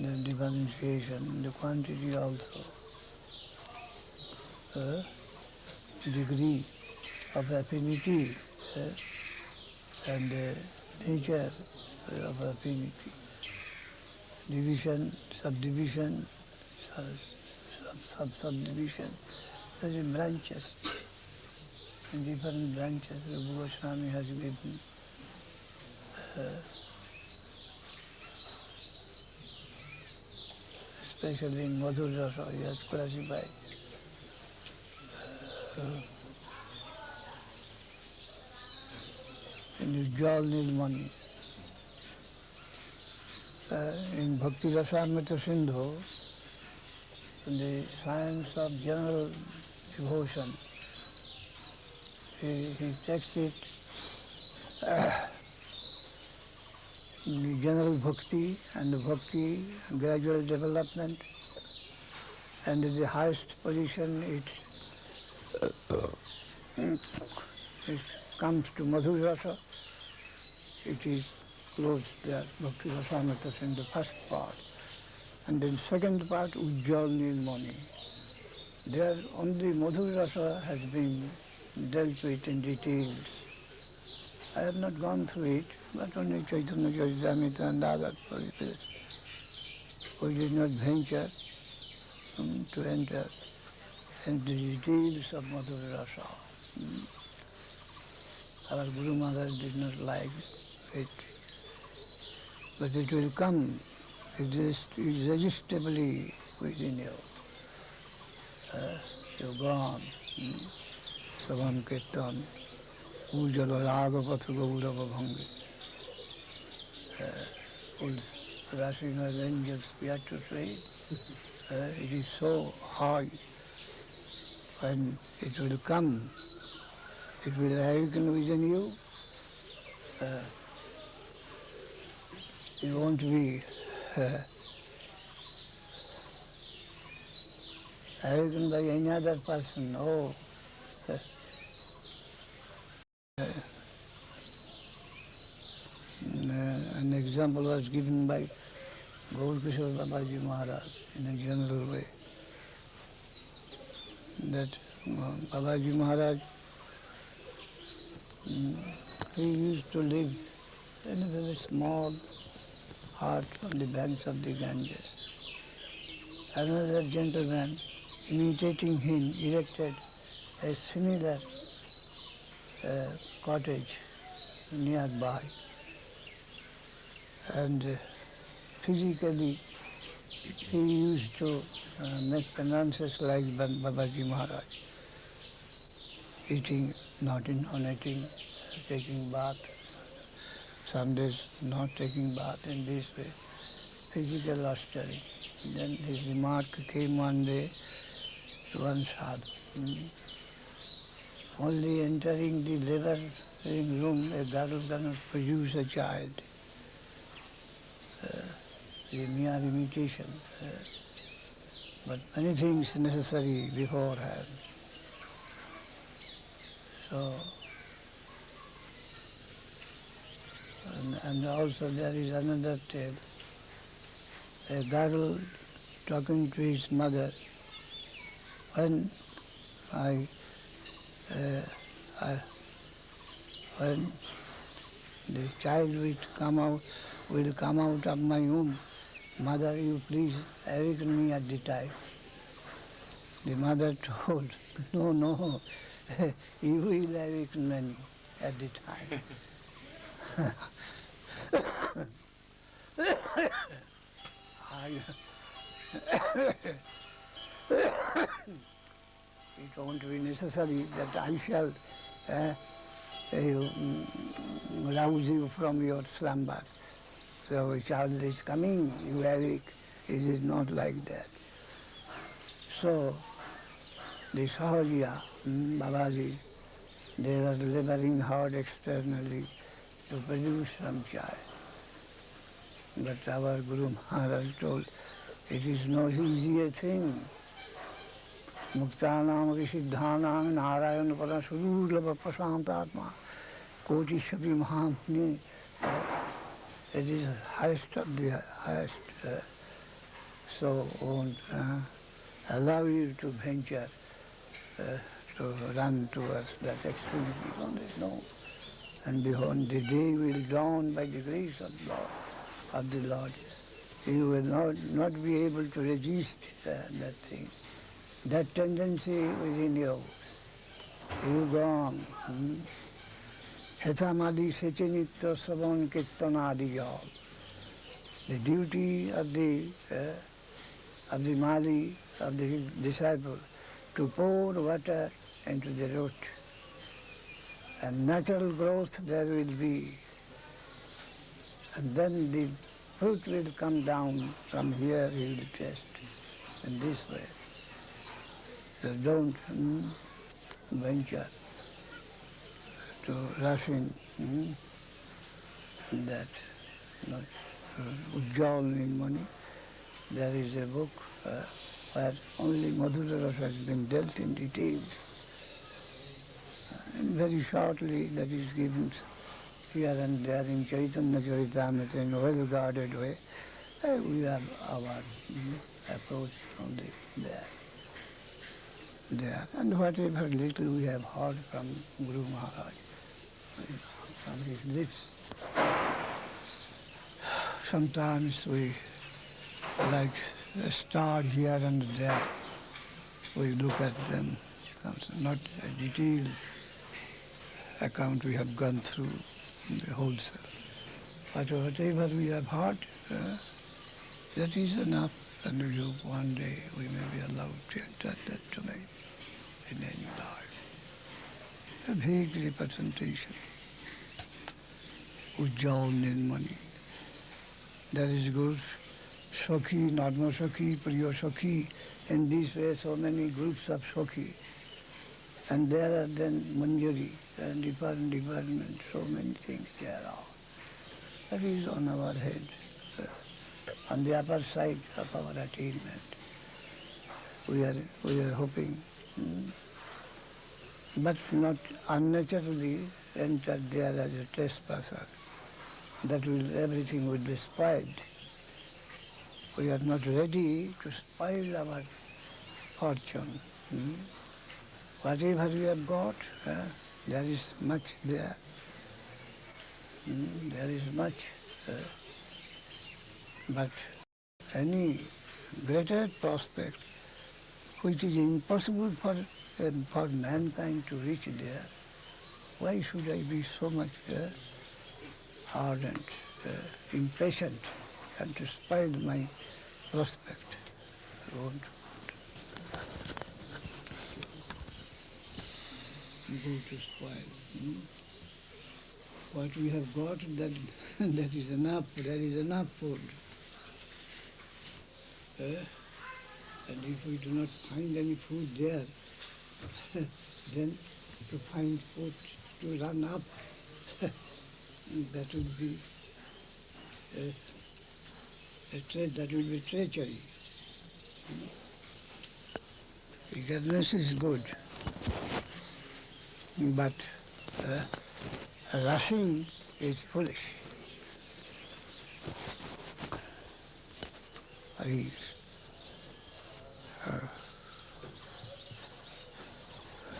the differentiation, the quantity also, degree of affinity, and the nature of affinity, division, subdivision, subdivision, there are branches, and different branches the Goswami has given. Especially in Madhur Rasa, he has classified in Ujjwal Nilmani. In Bhakti Rasamrita Sindhu, in the science of general devotion, he takes it the general bhakti and the bhakti gradual development, and at the highest position it comes to Madhur Rasa. It is closed there, Bhakti Rasamrita in the first part, and then second part Ujjwal Nilmani. There only Madhur Rasa has been dealt with in details. I have not gone through it, but only Chaitanya Charitamrita and other places. We did not venture to enter into the details of Madhur Rasa. Our Guru Maharaj did not like it, but it will come irresistibly within you. You go on, Savan Kirtan, Ujjala Raga Patha Gaurava Bhangi. Rushing as angels, we have to say, it is so high. When it will come, it will awaken within you. You won't be awakened by any other person. An example was given by Gaur Kishore Babaji Maharaj in a general way. That Babaji Maharaj, he used to live in a very small hut on the banks of the Ganges. Another gentleman, imitating him, erected a similar cottage nearby. And physically, he used to make penances like Babaji Maharaj, eating, not eating, taking bath, Sundays not taking bath in this way, physical austerity. Then his remark came one day to one sadhu. Only entering the laboring room, a girl cannot produce a child. The mere imitation, but many things necessary beforehand. So, and also there is another tale. A girl talking to his mother, when when the child will come out of my womb, mother, you please awaken me at the time. The mother told, no, you will awaken me at the time. It won't be necessary that I shall rouse you from your slumber. So a child is coming, you awake. It is not like that. So the Sahajiya, Babaji, they are laboring hard externally to produce some child. But our Guru Maharaj told, it is no easier thing Muktanam Vishiddhanam Narayana Pada Surulabha Prasantatma Koti Shabi Mahamuni. It is highest of the highest. So won't allow you to venture to run towards that extremity. Only no. And behold, the day will dawn by the grace of the Lord. You will not be able to resist that thing. That tendency within you. You go on. Hetamadi Sechinitya Savan Kirtanadi Jal. The duty of the Mali, of the disciple, to pour water into the root. And natural growth there will be. And then the fruit will come down from here, he will test in this way. So don't venture to rush in that. Ujjal in money. There is a book where only Madhura Rasa has been dealt in details. And very shortly that is given here and there in Chaitanya Charitamrita in a well-guarded way. We have our approach only there. And whatever little we have heard from Guru Maharaj, from his lips, sometimes we like a star here and there. We look at them, not a detailed account we have gone through the whole self. But whatever we have heard, that is enough, and we hope one day we may be allowed to enter that domain in any life. A vague representation. Ujjal Nirmani. That is good. Sakhi, Nadma Sakhi, Priya Sakhi. In this way, so many groups of Sakhi. And there are then Manjari and department, so many things there are. That is on our head, on the upper side of our attainment. We are hoping, but not unnaturally enter there as a trespasser. Everything will be spoiled. We are not ready to spoil our fortune. Whatever we have got, there is much there. There is much. But any greater prospect, which is impossible for mankind to reach there, why should I be so much ardent, impatient, and to spoil my prospect? I won't go to spoil. What we have got, that is enough. There is enough food. And if we do not find any food there, then to find food to run up, that would be treachery. Eagerness is good, but rushing is foolish.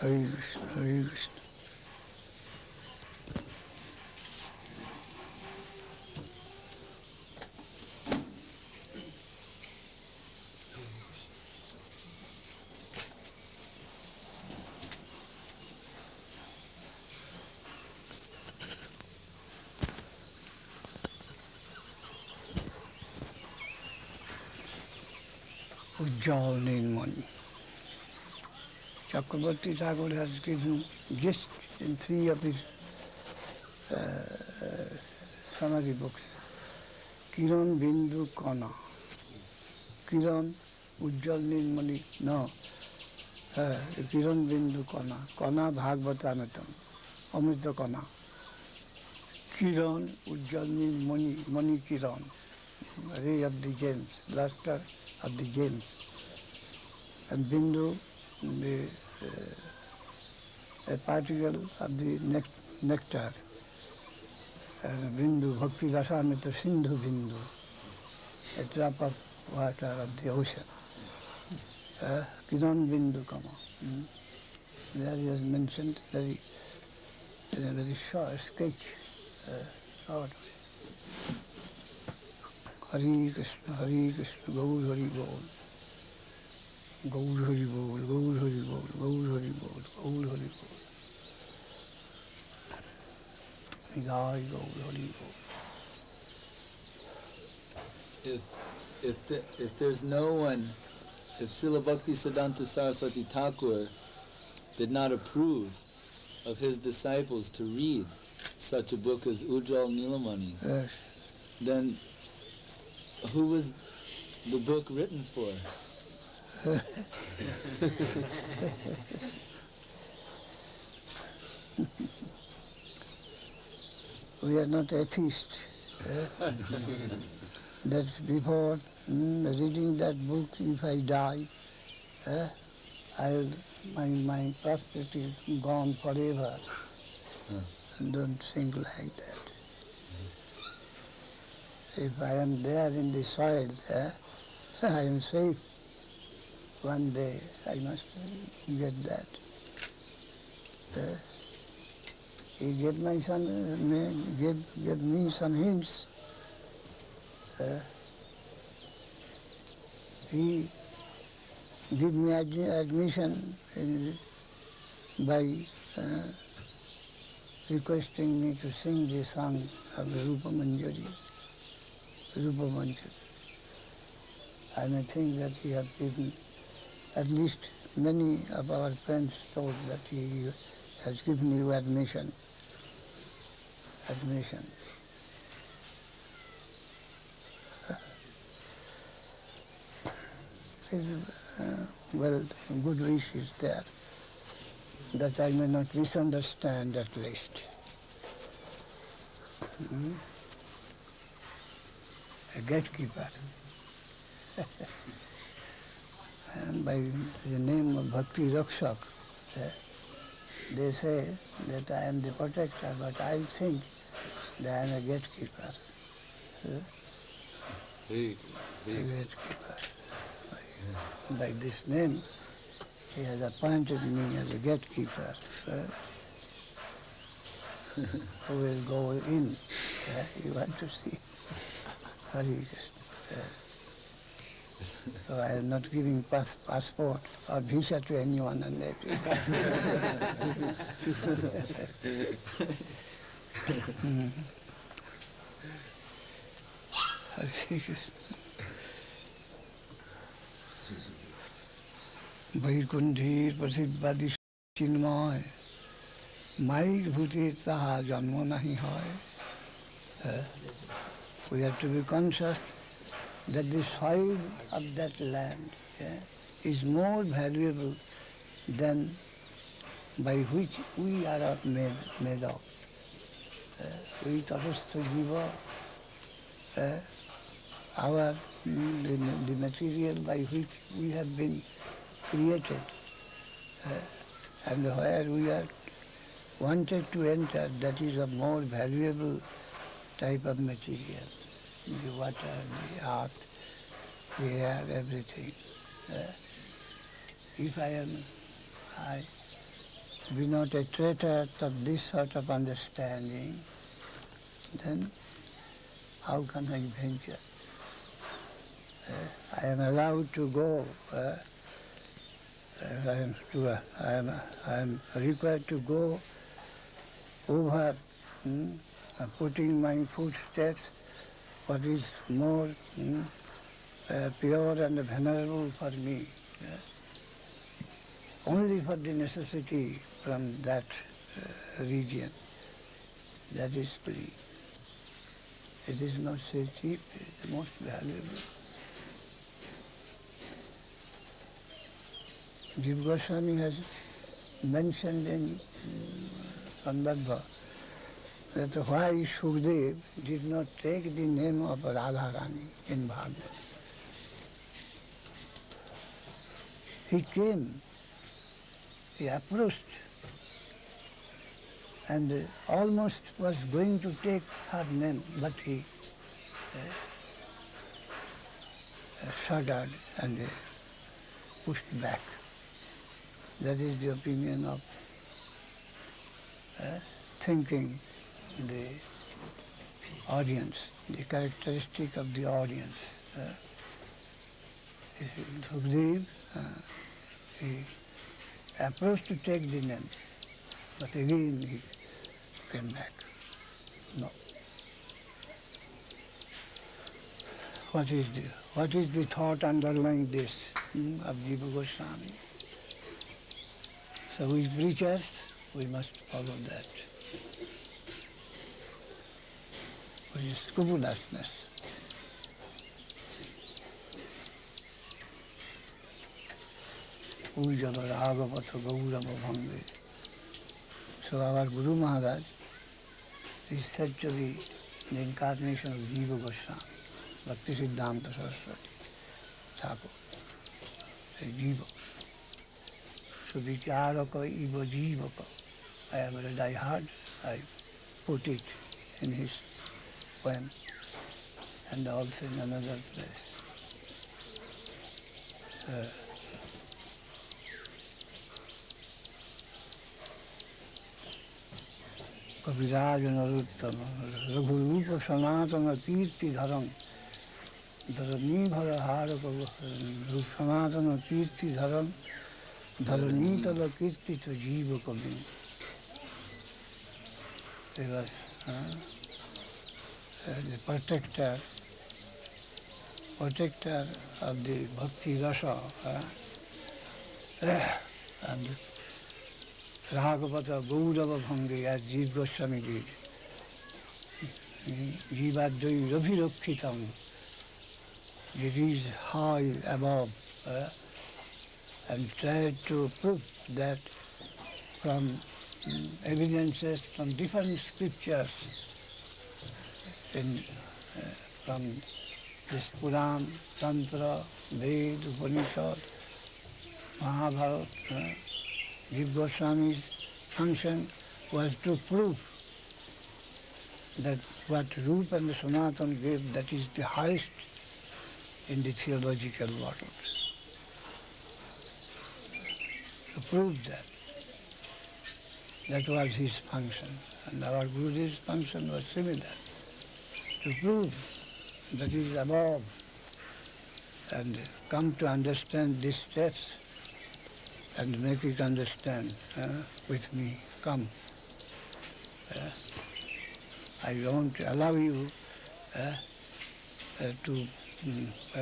Hare Krishna, Hare Krishna. Ujjal Nirmani. Chakravarti Thakur has given gist in 3 of his summary books. Kiran, Bindu, Kana. Kiran, Ujjal Nirmani, no. Kiran, Bindu, Kana. Kana, Bhagavatamritam, Amrita Kana. Kiran, Ujjal Nirmani, Mani Kiran, ray of the gems, luster of the gems. And Bindu, a particle of the nectar, and Bindu, Bhakti Rasamrita Sindhu Bindu, a drop of water of the ocean. Kiran Bindu Kama. There he has mentioned in a very short sketch, short. Hare Krishna, Gaur Hari Bol. Gaur Hari Bol, Gaur Hari Bol, Gaur Hari Bol, Gaur Hari Bol. Nidai Gaur Hari Bol. If there's no one, if Srila Bhaktisiddhanta Saraswati Thakur did not approve of his disciples to read such a book as Ujjwal Nilamani, Yes. then who was the book written for? We are not atheists. That before reading that book, if I die, my prosperity is gone forever. Don't think like that. If I am there in the soil, I am safe. One day I must get that. He gave me some hints. He gave me admission by requesting me to sing the song of the Rupa Manjari. Rupa Manjari. I may think that he has given, at least many of our friends told that he has given you admission. His good wish is there, that I may not misunderstand at least. A gatekeeper. And by the name of Bhakti Rakshak, they say that I am the protector, but I think that I am a gatekeeper. A gatekeeper. By this name, he has appointed me as a gatekeeper, who will go in. You want to see Hare Krishna. So I am not giving passport or visa to anyone and that. Hare Krishna. Vaikunthe Prasidvadi Chinmay Mai Bhuti Taha Janmo Nahi Hoy. We have to be conscious that the soil of that land is more valuable than by which we are made of. We tapastha jiva, the material by which we have been created, and where we are wanted to enter, that is a more valuable type of material. The water, the earth, the air, everything. If I be not a traitor of this sort of understanding, then how can I venture? I am allowed to go. I am required to go over putting my footsteps what is more pure and venerable for me. Only for the necessity from that region. That is free. It is not so cheap, it is the most valuable. Jiva Goswami has mentioned in Sandarbha that why Shukdev did not take the name of Radharani in Bhagavad. He came he approached and almost was going to take her name, but he shuddered and pushed back. That is the opinion of thinking the audience, the characteristic of the audience. Sukhdev, he approached to take the name, but again he came back. No. What is the thought underlying this of Jiva Goswami? So we preachers, we must follow that. Which is scrupulousness. Ujjala Ragapatha Gaurava Bhange. So our Guru Maharaj is said to be the incarnation of Jiva Goswami, Bhakti Siddhanta Saraswati Thakur, a Jiva. So Vicharaka Iva Jivaka. I have read, I heard, I put it in his poem and also in another place. Kaviraj Naruttama, Raghurupa Sanatana Kirti Dharam, Dharani Bharahara Sanatana Kirti Dharam, Dharani Tala Kirti to Jiva Kavi. He was the protector of the Bhakti Rasa and Ragapatha Gaurava Bhange as Jiva Goswami did. Jivadvai Ravirakhitam. It is high above and tried to prove that from evidences from different scriptures from this Puran, Tantra, Ved, Upanishad, Mahabharata. Jiva Goswami's function was to prove that what Rupa and Sanatana gave, that is the highest in the theological waters. To prove that. That was his function. And our Guruji's function was similar. To prove that he is above and come to understand these steps and make it understand with me. Come. I won't allow you to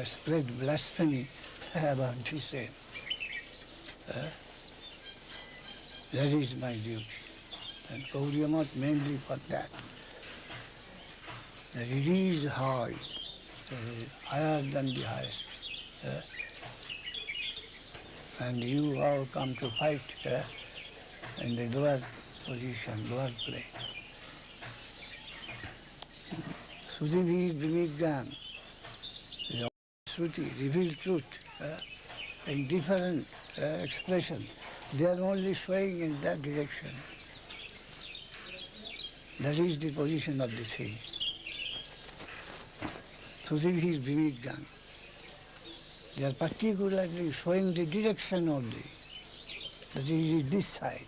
spread blasphemy about the same. That is my duty. And Gaudiya Math mainly for that. That it is high, higher than the highest. And you all come to fight in the lower position, lower plane. Sruti is Vimigyan. Shruti, revealed truth, in different expression. They are only showing in that direction. That is the position of the thing. Shruti is Vimigyan. They are particularly showing the direction only. That is this side.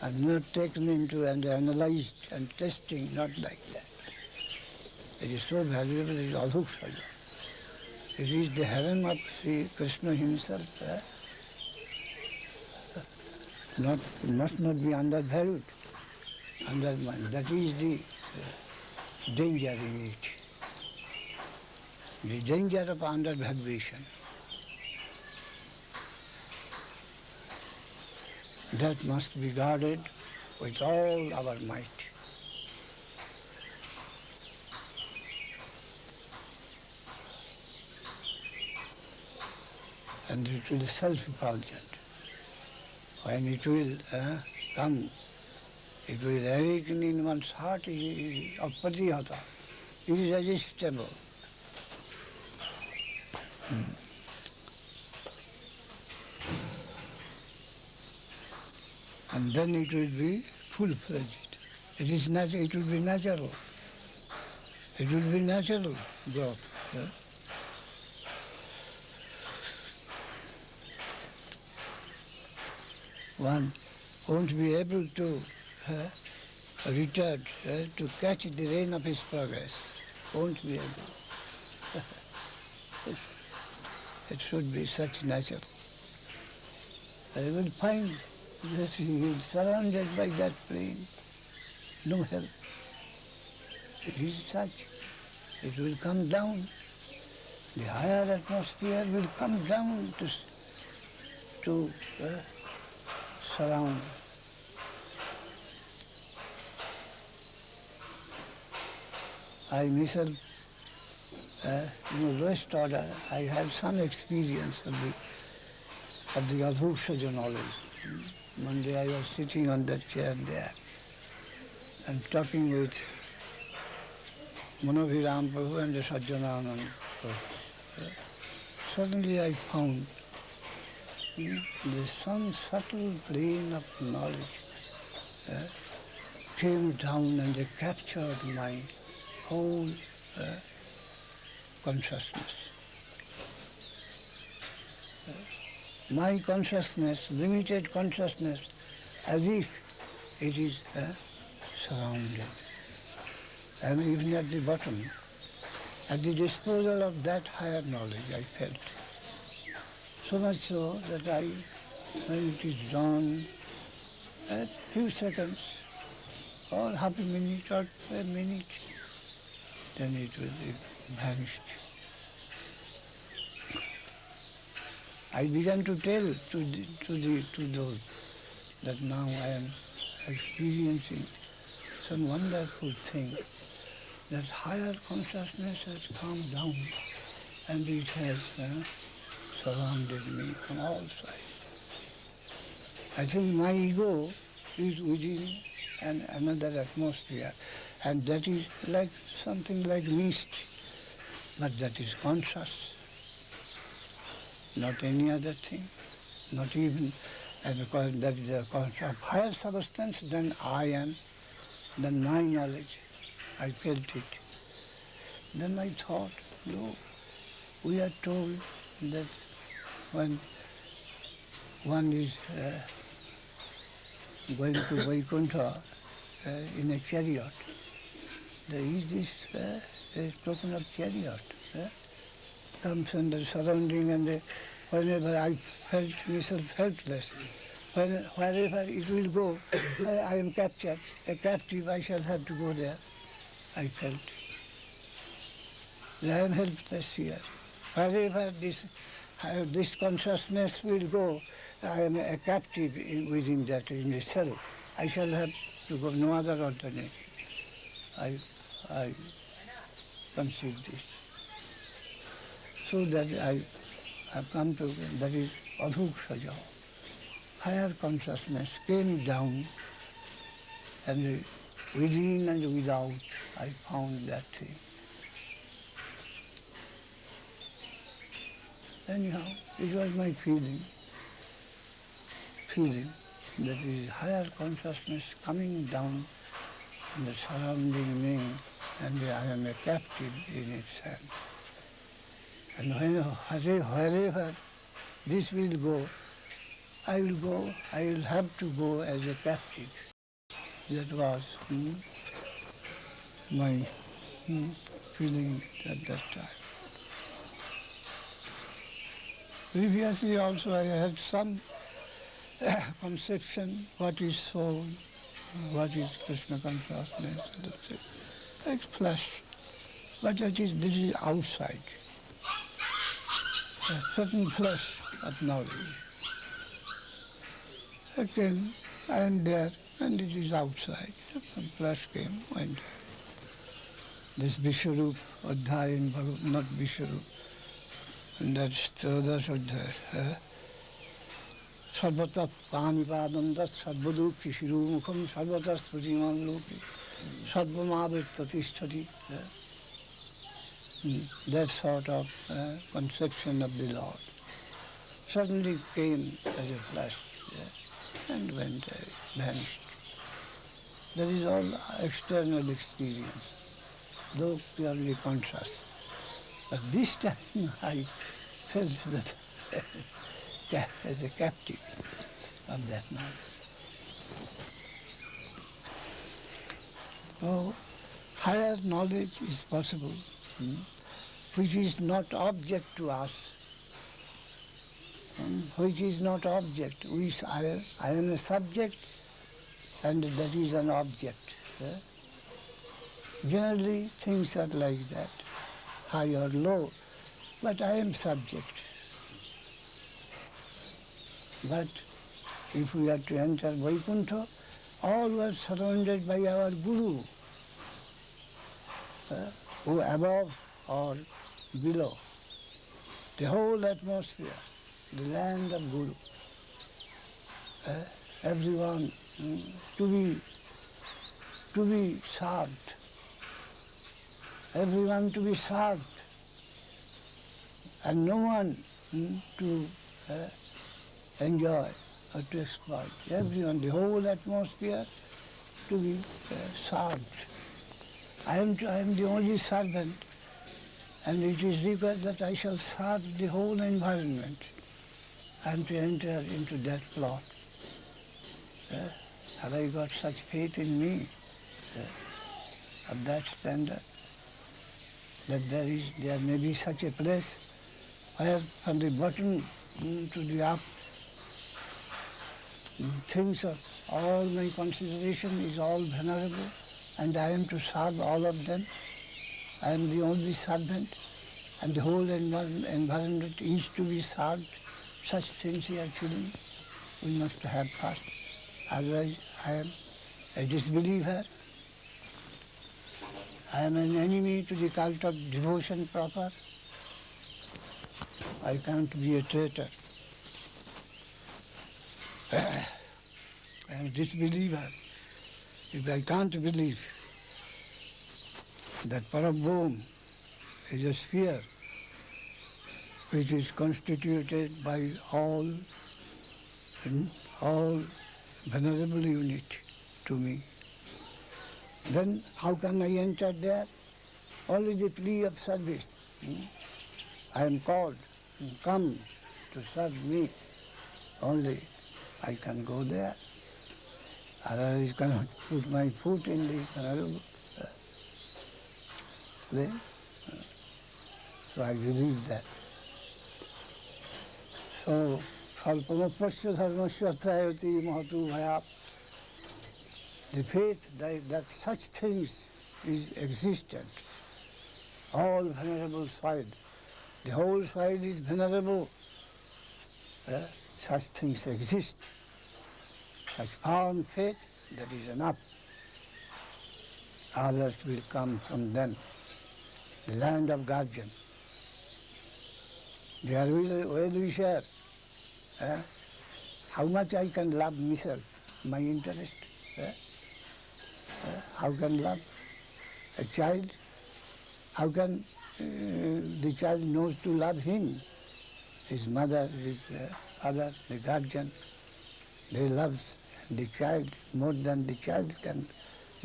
And not taken into and analyzed and testing, not like that. It is so valuable, it is adhukshaja. It is the heaven of Sri Krishna himself. Must not be undervalued, undermined. That is the danger in it. The danger of undervaluation. That must be guarded with all our might. And it will be self-effulgent. When it will come, it will awaken in one's heart, it is apatihata, irresistible. and then it will be full-fledged. It will be natural. It will be natural growth. One won't be able to retard, to catch the rain of his progress. Won't be able. It should be such natural. I will find that he is surrounded by that plane. No help. It is such. It will come down. The higher atmosphere will come down to surround. I myself, in the lowest order, I had some experience of the Adhukshaja knowledge. One day I was sitting on that chair there and talking with Manoviram Prabhu and the Sajjananand Prabhu. Suddenly I found there's some subtle plane of knowledge came down and they captured my whole consciousness. My consciousness, limited consciousness, as if it is surrounded. And even at the bottom, at the disposal of that higher knowledge, I felt. So much so that when it is dawn, a few seconds, or half a minute or a minute, then it will be vanished. I began to tell to those that now I am experiencing some wonderful thing, that higher consciousness has come down and it has surrounded me from all sides. I think my ego is within another atmosphere, and that is like something like mist, but that is conscious, not any other thing, not even, and because that is a conscious of higher substance than I am, than my knowledge. I felt it. Then I thought, no, we are told that when one is going to Vaikuntha in a chariot, there is this spoken of chariot, comes under surrounding, and whenever I felt myself helpless, wherever it will go, I am captured, a captive, I shall have to go there. I felt. I am helpless here. Wherever this consciousness will go, I am a captive within that, in the self. I shall have to go, no other alternative. I conceived this. So that I have come to, that is Adhukshaja. Higher consciousness came down, and within and without I found that thing. Anyhow, it was my feeling that is higher consciousness coming down and surrounding me, and I am a captive in its hand. And wherever this will go, I will have to go as a captive. That was my feeling at that time. Previously also I had some conception what is soul, what is Krishna consciousness, like flesh. But this is outside. A certain flesh of knowledge. Again, I am there, and it is outside. Some flesh came, went. This Vishwarup Adhyaya in Bhagavad, not Vishwarup, and that's Trodash Adhyaya. Sarvata Panipadam dat Sarvadukhi Shirumukham Sarvata Srutimam Loki Sarvamavet Tatishtati. That sort of conception of the Lord suddenly came as a flash. and went away, vanished. That is all external experience, though purely conscious. But this time I felt that as a captive of that knowledge. So, higher knowledge is possible, which is not object to us, which is not object. I am a subject and that is an object. Generally things are like that, high or low, but I am subject. But if we are to enter Vaikuntha, all were surrounded by our Guru, who above or below, the whole atmosphere, the land of Guru. Everyone to be served, everyone to be served, and no one to enjoy or to exploit. Everyone, the whole atmosphere to be served. I am the only servant, and it is required that I shall serve the whole environment. I am to enter into that plot. Have I got such faith in me of that standard, that there may be such a place where from the bottom to the up, things of all my consideration is all venerable, and I am to serve all of them. I am the only servant, and the whole environment is to be served. Such sincere feeling we must have first. Otherwise, I am a disbeliever. I am an enemy to the cult of devotion proper. I can't be a traitor. I am a disbeliever. If I can't believe that Parabhom is a sphere which is constituted by all venerable unit to me, then how can I enter there? Only the plea of service. I am called, come to serve me. Only I can go there. Otherwise I cannot put my foot in the venerable place. So I believe that. So, Salpamapasya dharmasya trayati mahatu bhayat. The faith that such things is existent, all venerable soil, the whole soil is venerable, such things exist, such firm faith, that is enough. Others will come from them, the land of guardian. They are well-wisher. How much I can love myself, my interest. How can love a child? How can the child knows to love him? His mother, his father, the guardian, they love the child more than the child can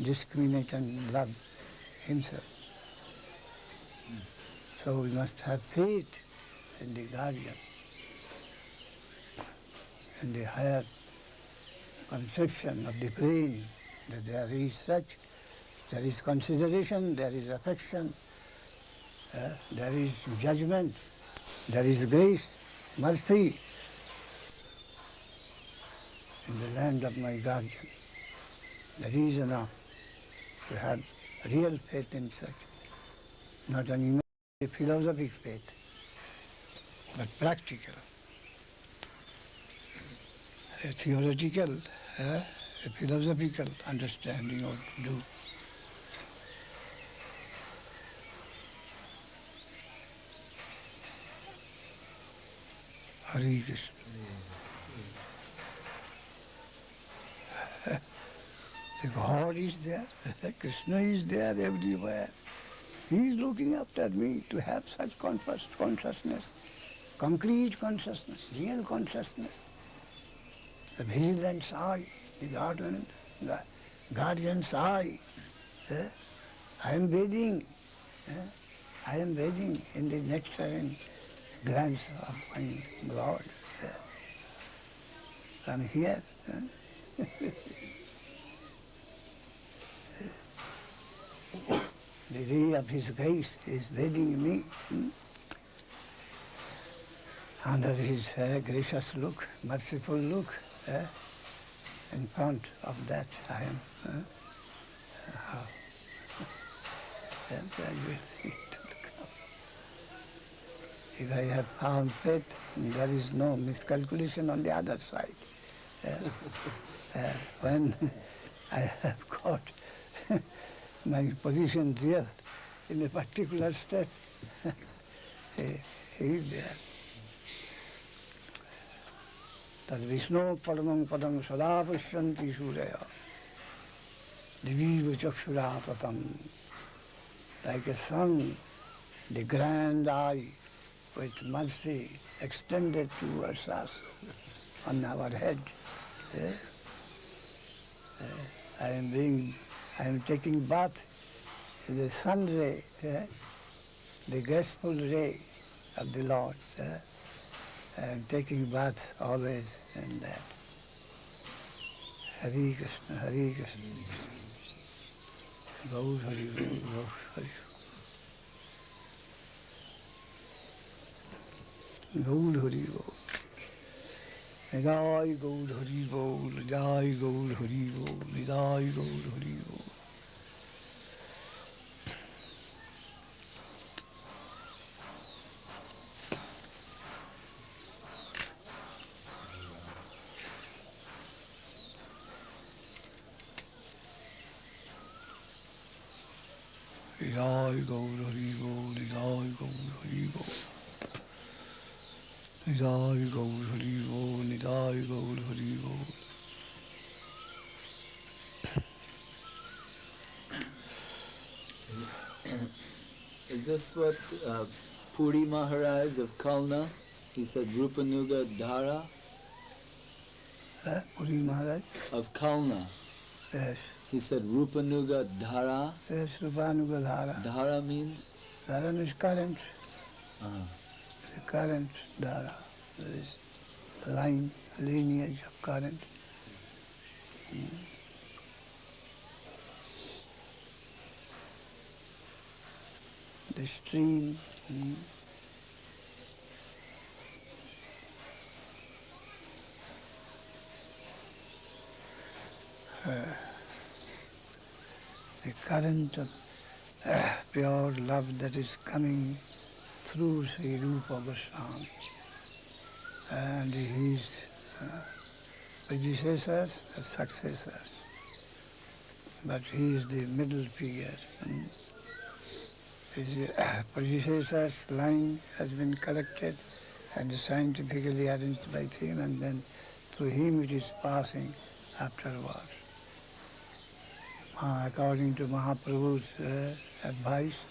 discriminate and love himself. So we must have faith in the guardian, in the higher conception of the brain, that there is such, there is consideration, there is affection, there is judgment, there is grace, mercy in the land of my guardian. That is enough to have real faith in such, not an philosophic faith, but practical, a theoretical, a philosophical understanding of to do. Hare Krishna. The God is there, Krishna is there everywhere. He is looking after me to have such consciousness, concrete consciousness, real consciousness. the vigilance eye, the guardian's eye. I am bathing. I am bathing in the nectarine glance of my Lord. I'm here. The ray of His grace is bathing me. Under His gracious look, merciful look, in front of that I am. If I have found faith, there is no miscalculation on the other side. When I have got my position here in a particular step, he is there. Tad Vishnu Paramam Padam Sada Pashyanti Surya Diviva Chakshuratatam. Like a sun, the grand eye with mercy extended towards us on our head. I am taking bath in the sun ray, the graceful ray of the Lord. I am taking bath always in that. Hare Krishna, Hare Krishna. Gaur Hari, Gaur Hari. Gaur Hari, Gaur. Jai Gaur Hari Bol, Jai Gaur Hari Bol, Jai Gaur Hari Bol. Jai Gaur Hari Bol, Jai Gaur Hari Bol. Jai Gaur Hari Bol, Jai Gaur Hari Bol. Is this what Puri Maharaj of Kalna, he said Rupanuga Dhara? Puri Maharaj? Of Kalna. Yes. He said Rupanuga Dhara. Yes, Rupanuga Dhara. Dhara means? Dhara is current. Uh-huh. The current Dhara. There is line, lineage of current. The stream. The current of pure love that is coming through Sri Rupa Goswami and his predecessors and successors. But he is the middle figure. His predecessors' line has been collected and scientifically arranged by him, and then through him it is passing afterwards. According to Mahaprabhu's advice,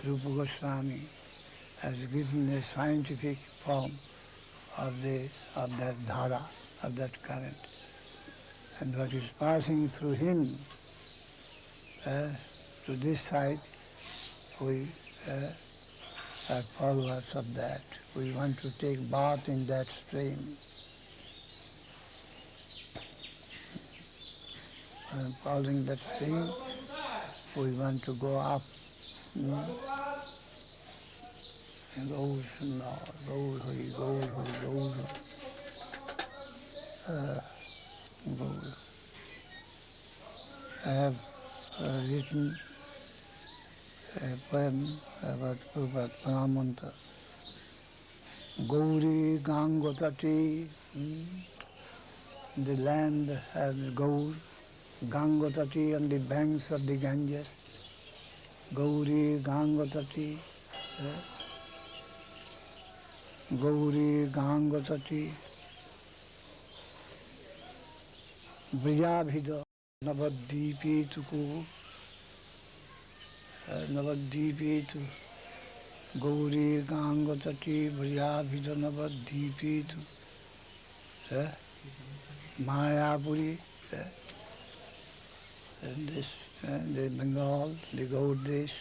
Rupa Goswami has given a scientific form of that dhara, of that current. And what is passing through him to this side, we are followers of that. We want to take bath in that stream. Following that stream, we want to go up. And go Hari, go Hari. I have written a poem about Prabhupada Pranamanta. Gauri Gangotati, the land has Gaur, Gangotati on the banks of the Ganges. Gauri Gangotati, Gauri Gangotati, Briyabhida, Navadvipetuku, Navadvipetu, Gauri Gangotati, Briyabhida Navadvipetu. Mayapuri, and this, the Bengal, the Gaudis,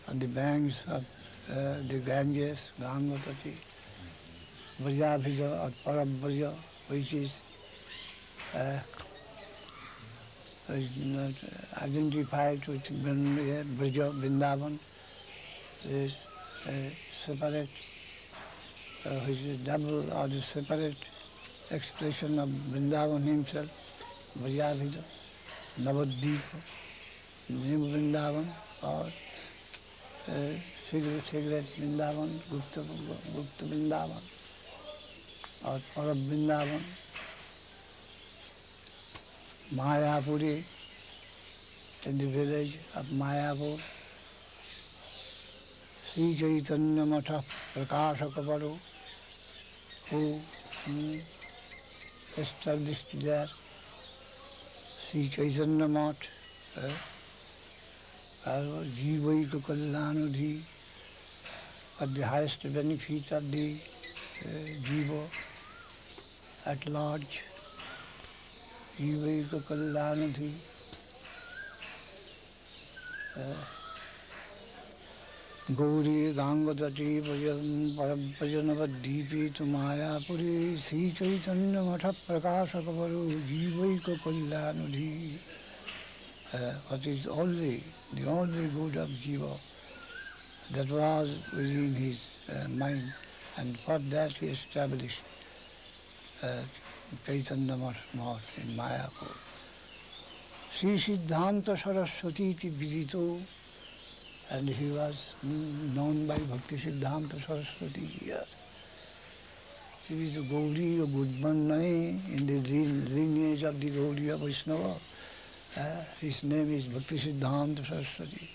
on the banks of the Ganges, Gangatati, Vrajabhija or Parabhrija, which is not identified with Vrija, Vrindavan, is separate, which is double or the separate expression of Vrindavan himself, Vrajabhija, Navadvipa, New Vrindavan, or cigarette Vrindavan, Gupta Vrindavan, or Parab Vrindavan, Mayapuri, in the village of Mayapur, Sri Chaitanya Matha Prakashakaparu, who established there, Sri Chaitanya Math, Jivaika Kalyanudhi, for the highest benefit of the Jiva at large, Jivaika Kalyanudhi, Gauri Gangadati Pajanavaddipi to Mayapuri, Sri Chaitanya Matha Prakashakaparu, Jivaika Kalyanudhi. What is the only good of Jiva that was within his mind, and for that he established Chaitanya Math in Mayapur. Sri Siddhanta Saraswati iti vidito, and he was known by Bhakti Siddhanta Saraswati here. He is a Gaudiya Gudbannai in the lineage of the Gaudiya Vaishnava. His name is Bhakti Siddhanta Saraswati.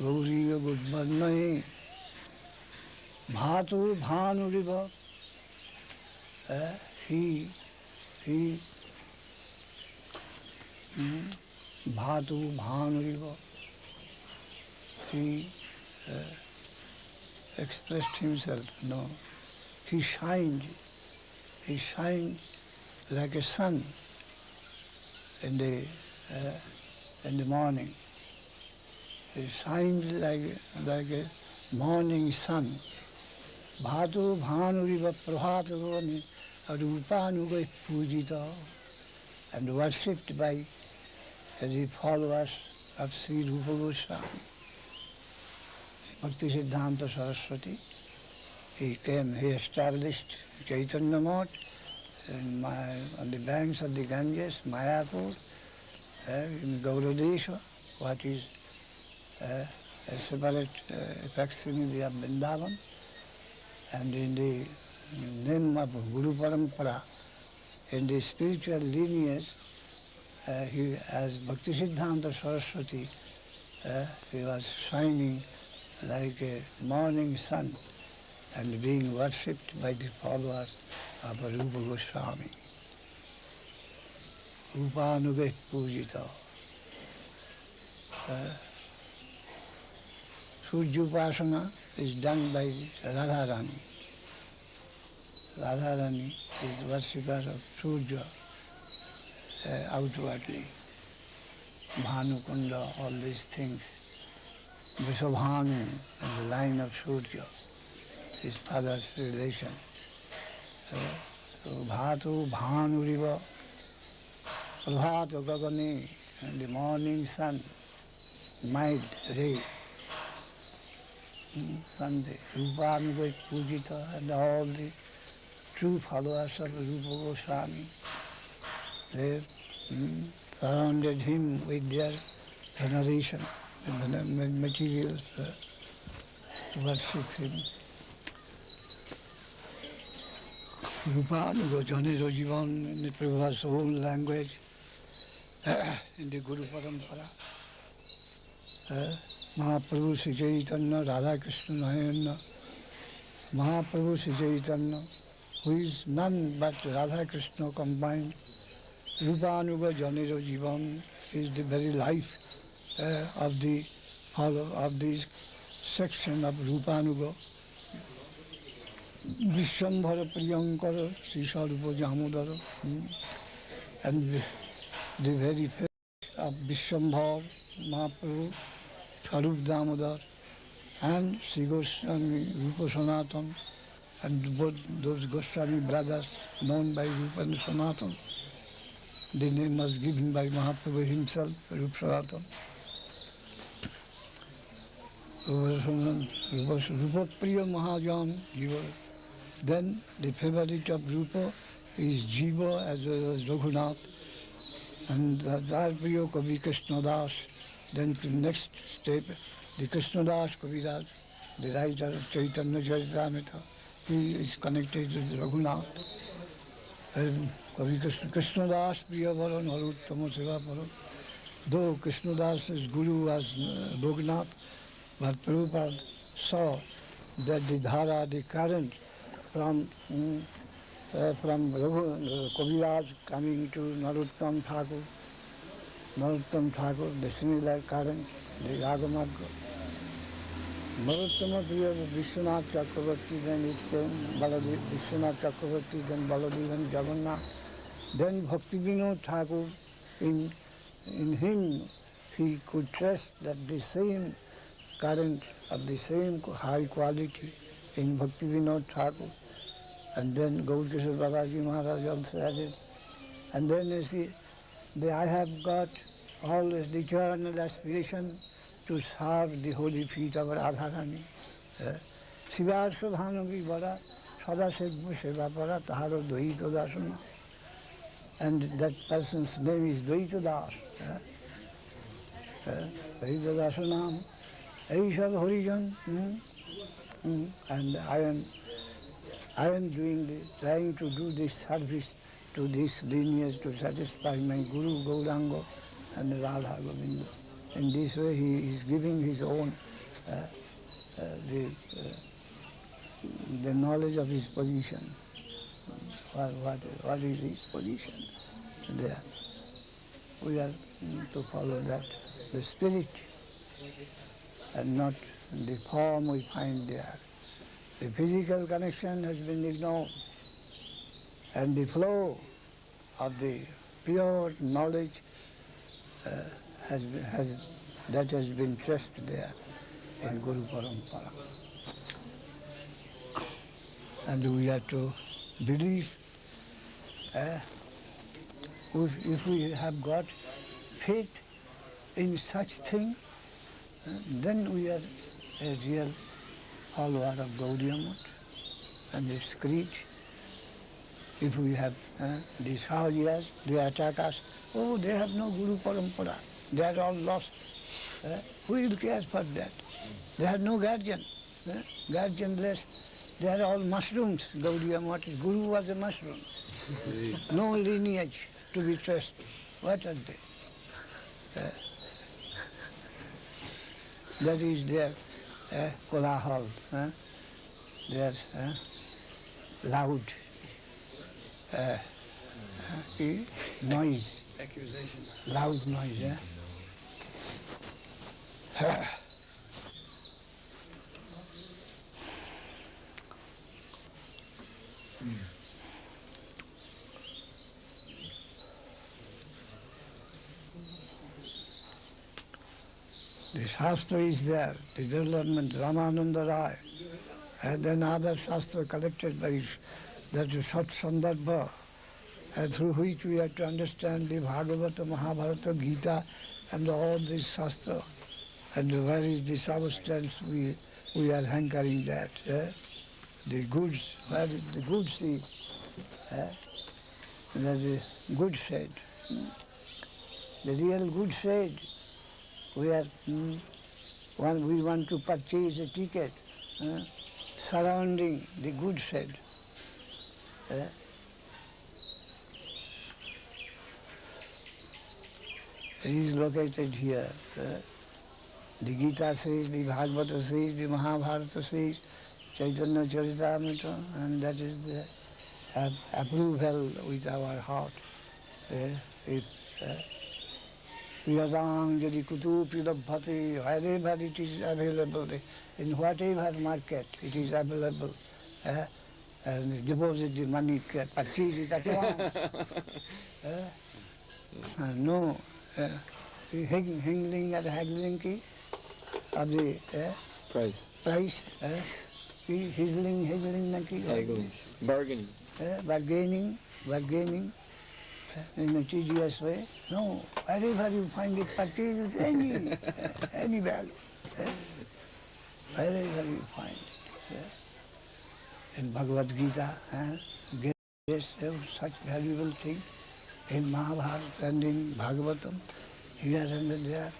Gauriya Gudbannai Bhatu Bhanuriva. He Bhatu Bhanuriva. He expressed himself, no. He shined like a sun in the morning. He shined like a morning sun. Bhatu Bhanuriva Prabhatavani Rupanuga Pujita, and worshipped by the followers of Sri Rupa Goswami. Bhakti Siddhanta Saraswati, he established Chaitanya Math on the banks of the Ganges, Mayapur, in Gauradesha, what is a separate facsimile of Vrindavan, and in the name of Guru Parampara, in the spiritual lineage, he, as Bhakti Siddhanta Saraswati, he was shining like a morning sun and being worshipped by the followers of Rupa Goswami. Rupanuga Pujita. Surjupasana is done by Radharani. Radharani is worshipper of Surya outwardly. Bhanukunda, all these things. Vrishabhanu and the line of Surya, his father's relation. So Bhatu Bhanuriva, Prabhata Gagani, and the morning sun, mild ray, Sunday, Rupanuga Pujita, and all the true followers of Rupa Goswami, they surrounded him with their veneration and materials to worship him. Rupanuga Janiro Jivan in the Prabhupada's own language, in the Guru Parampara. Mahaprabhu Sri Chaitanya, Radha Krishna Nayana, Mahaprabhu Sri Chaitanya, who is none but Radha Krishna combined. Rupanuga Janiro Jivan is the very life of the section of Rupanuga. Vishwambhara Priyankara, Sri Sarupa Damodara, and the very face of Vishwambhara Mahaprabhu, Sarupa Damodar, and Sri Goswami Rupa Sanatan, and both those Goswami brothers known by Rupa and Sanatan. The name was given by Mahaprabhu himself, Rupa Sanatan. Rupa Priya Mahajan, Jiva. Then the favorite of Rupa is Jiva as well as Raghunath. And Dar Priya Kavi Krishna Das. Then the next step, the Krishna Das Kaviraj, the writer of Chaitanya Charitamrita, he is connected with Raghunath. And Kavi Krishna Das Priya Varan Haruttama Seva Param. Though Krishna Das's guru was Raghunath, but Prabhupada saw that the dhara, the current from Kaviraj coming to Narottam Thakur, the similar current, the Ragamarga. Narottama Priya Vishwanath Chakravarti, then it came Vishwanath Chakravarti, then Baladev and Jagannath. Then Bhakti Vinod Thakur, in him he could trust that the same current of the same high quality in Bhakti Vinod Thakur. And then Gaurkishore Babaji Maharaj also added. And then you see, I have got always the eternal aspiration to serve the holy feet of Radharani. Shivar Sodhanagi Vara, Sada Segmu Seva Para, Taharo Dvaita Dasana. And that person's name is Dvaita Das. Dvaita Dasanam. Aishad Horijan. And I am trying to do this service to this lineage to satisfy my Guru Gauranga and Radha Govinda. In this way he is giving his own the knowledge of his position. What is his position there? We are to follow that, the spirit, and not the form we find there. The physical connection has been ignored, and the flow of the pure knowledge has been traced there in Guru Parampara. And we have to believe, if we have got faith in such thing, then we are a real follower of Gaudiya Math and its creed. If we have these Sahajas, they attack us, oh, they have no Guru Parampara, they are all lost. Who will care for that? They have no guardian, guardianless. They are all mushrooms. Gaudiya Math, Guru was a mushroom. No lineage to be traced. What are they? That is their kolahal, their loud noise. Accusation. Loud noise. The Shastra is there, the development, Ramananda Rai, and then other Shastra collected by that is Sat Sandarbha, through which we have to understand the Bhagavata, Mahabharata, Gita, and all this Shastra. And where is the substance we are hankering that? The goods, where is the goods is? That is good shed. The real good shed. We want to purchase a ticket surrounding the good shed. It is located here. The Gita says, the Bhagavata says, the Mahabharata says, Chaitanya Charitamrita, and that is the approval with our heart. Yadang Kutupi Labhati, wherever it is available, in whatever market it is available, and deposit the money, purchase it at once. No haggling and haggling ki, of the Price. price, haggling na ki, Haggling. Bargaining. bargaining in a tedious way. No, wherever you find it, purchase it any value. Wherever you find it. In Bhagavad Gita, yes, such valuable thing. In Mahabharata and in Bhagavatam, here and there,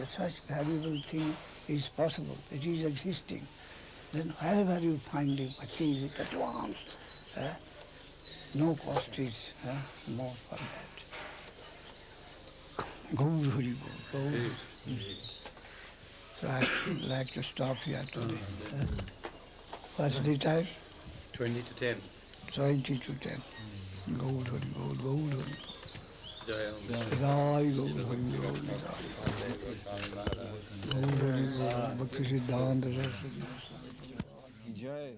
such valuable thing is possible, it is existing. Then wherever you find it, purchase it at once. No cost is more for that. Gaur Hari Gaur. So I'd like to stop here today. What's the time? 20 to 10. 20 to 10. Gaur Hari Gaur, Gaur Hari. Jai Jai Gaur Hari Gaur. Gaur Hari Gaur. Bhakti Siddhanta Saraswati. Jai.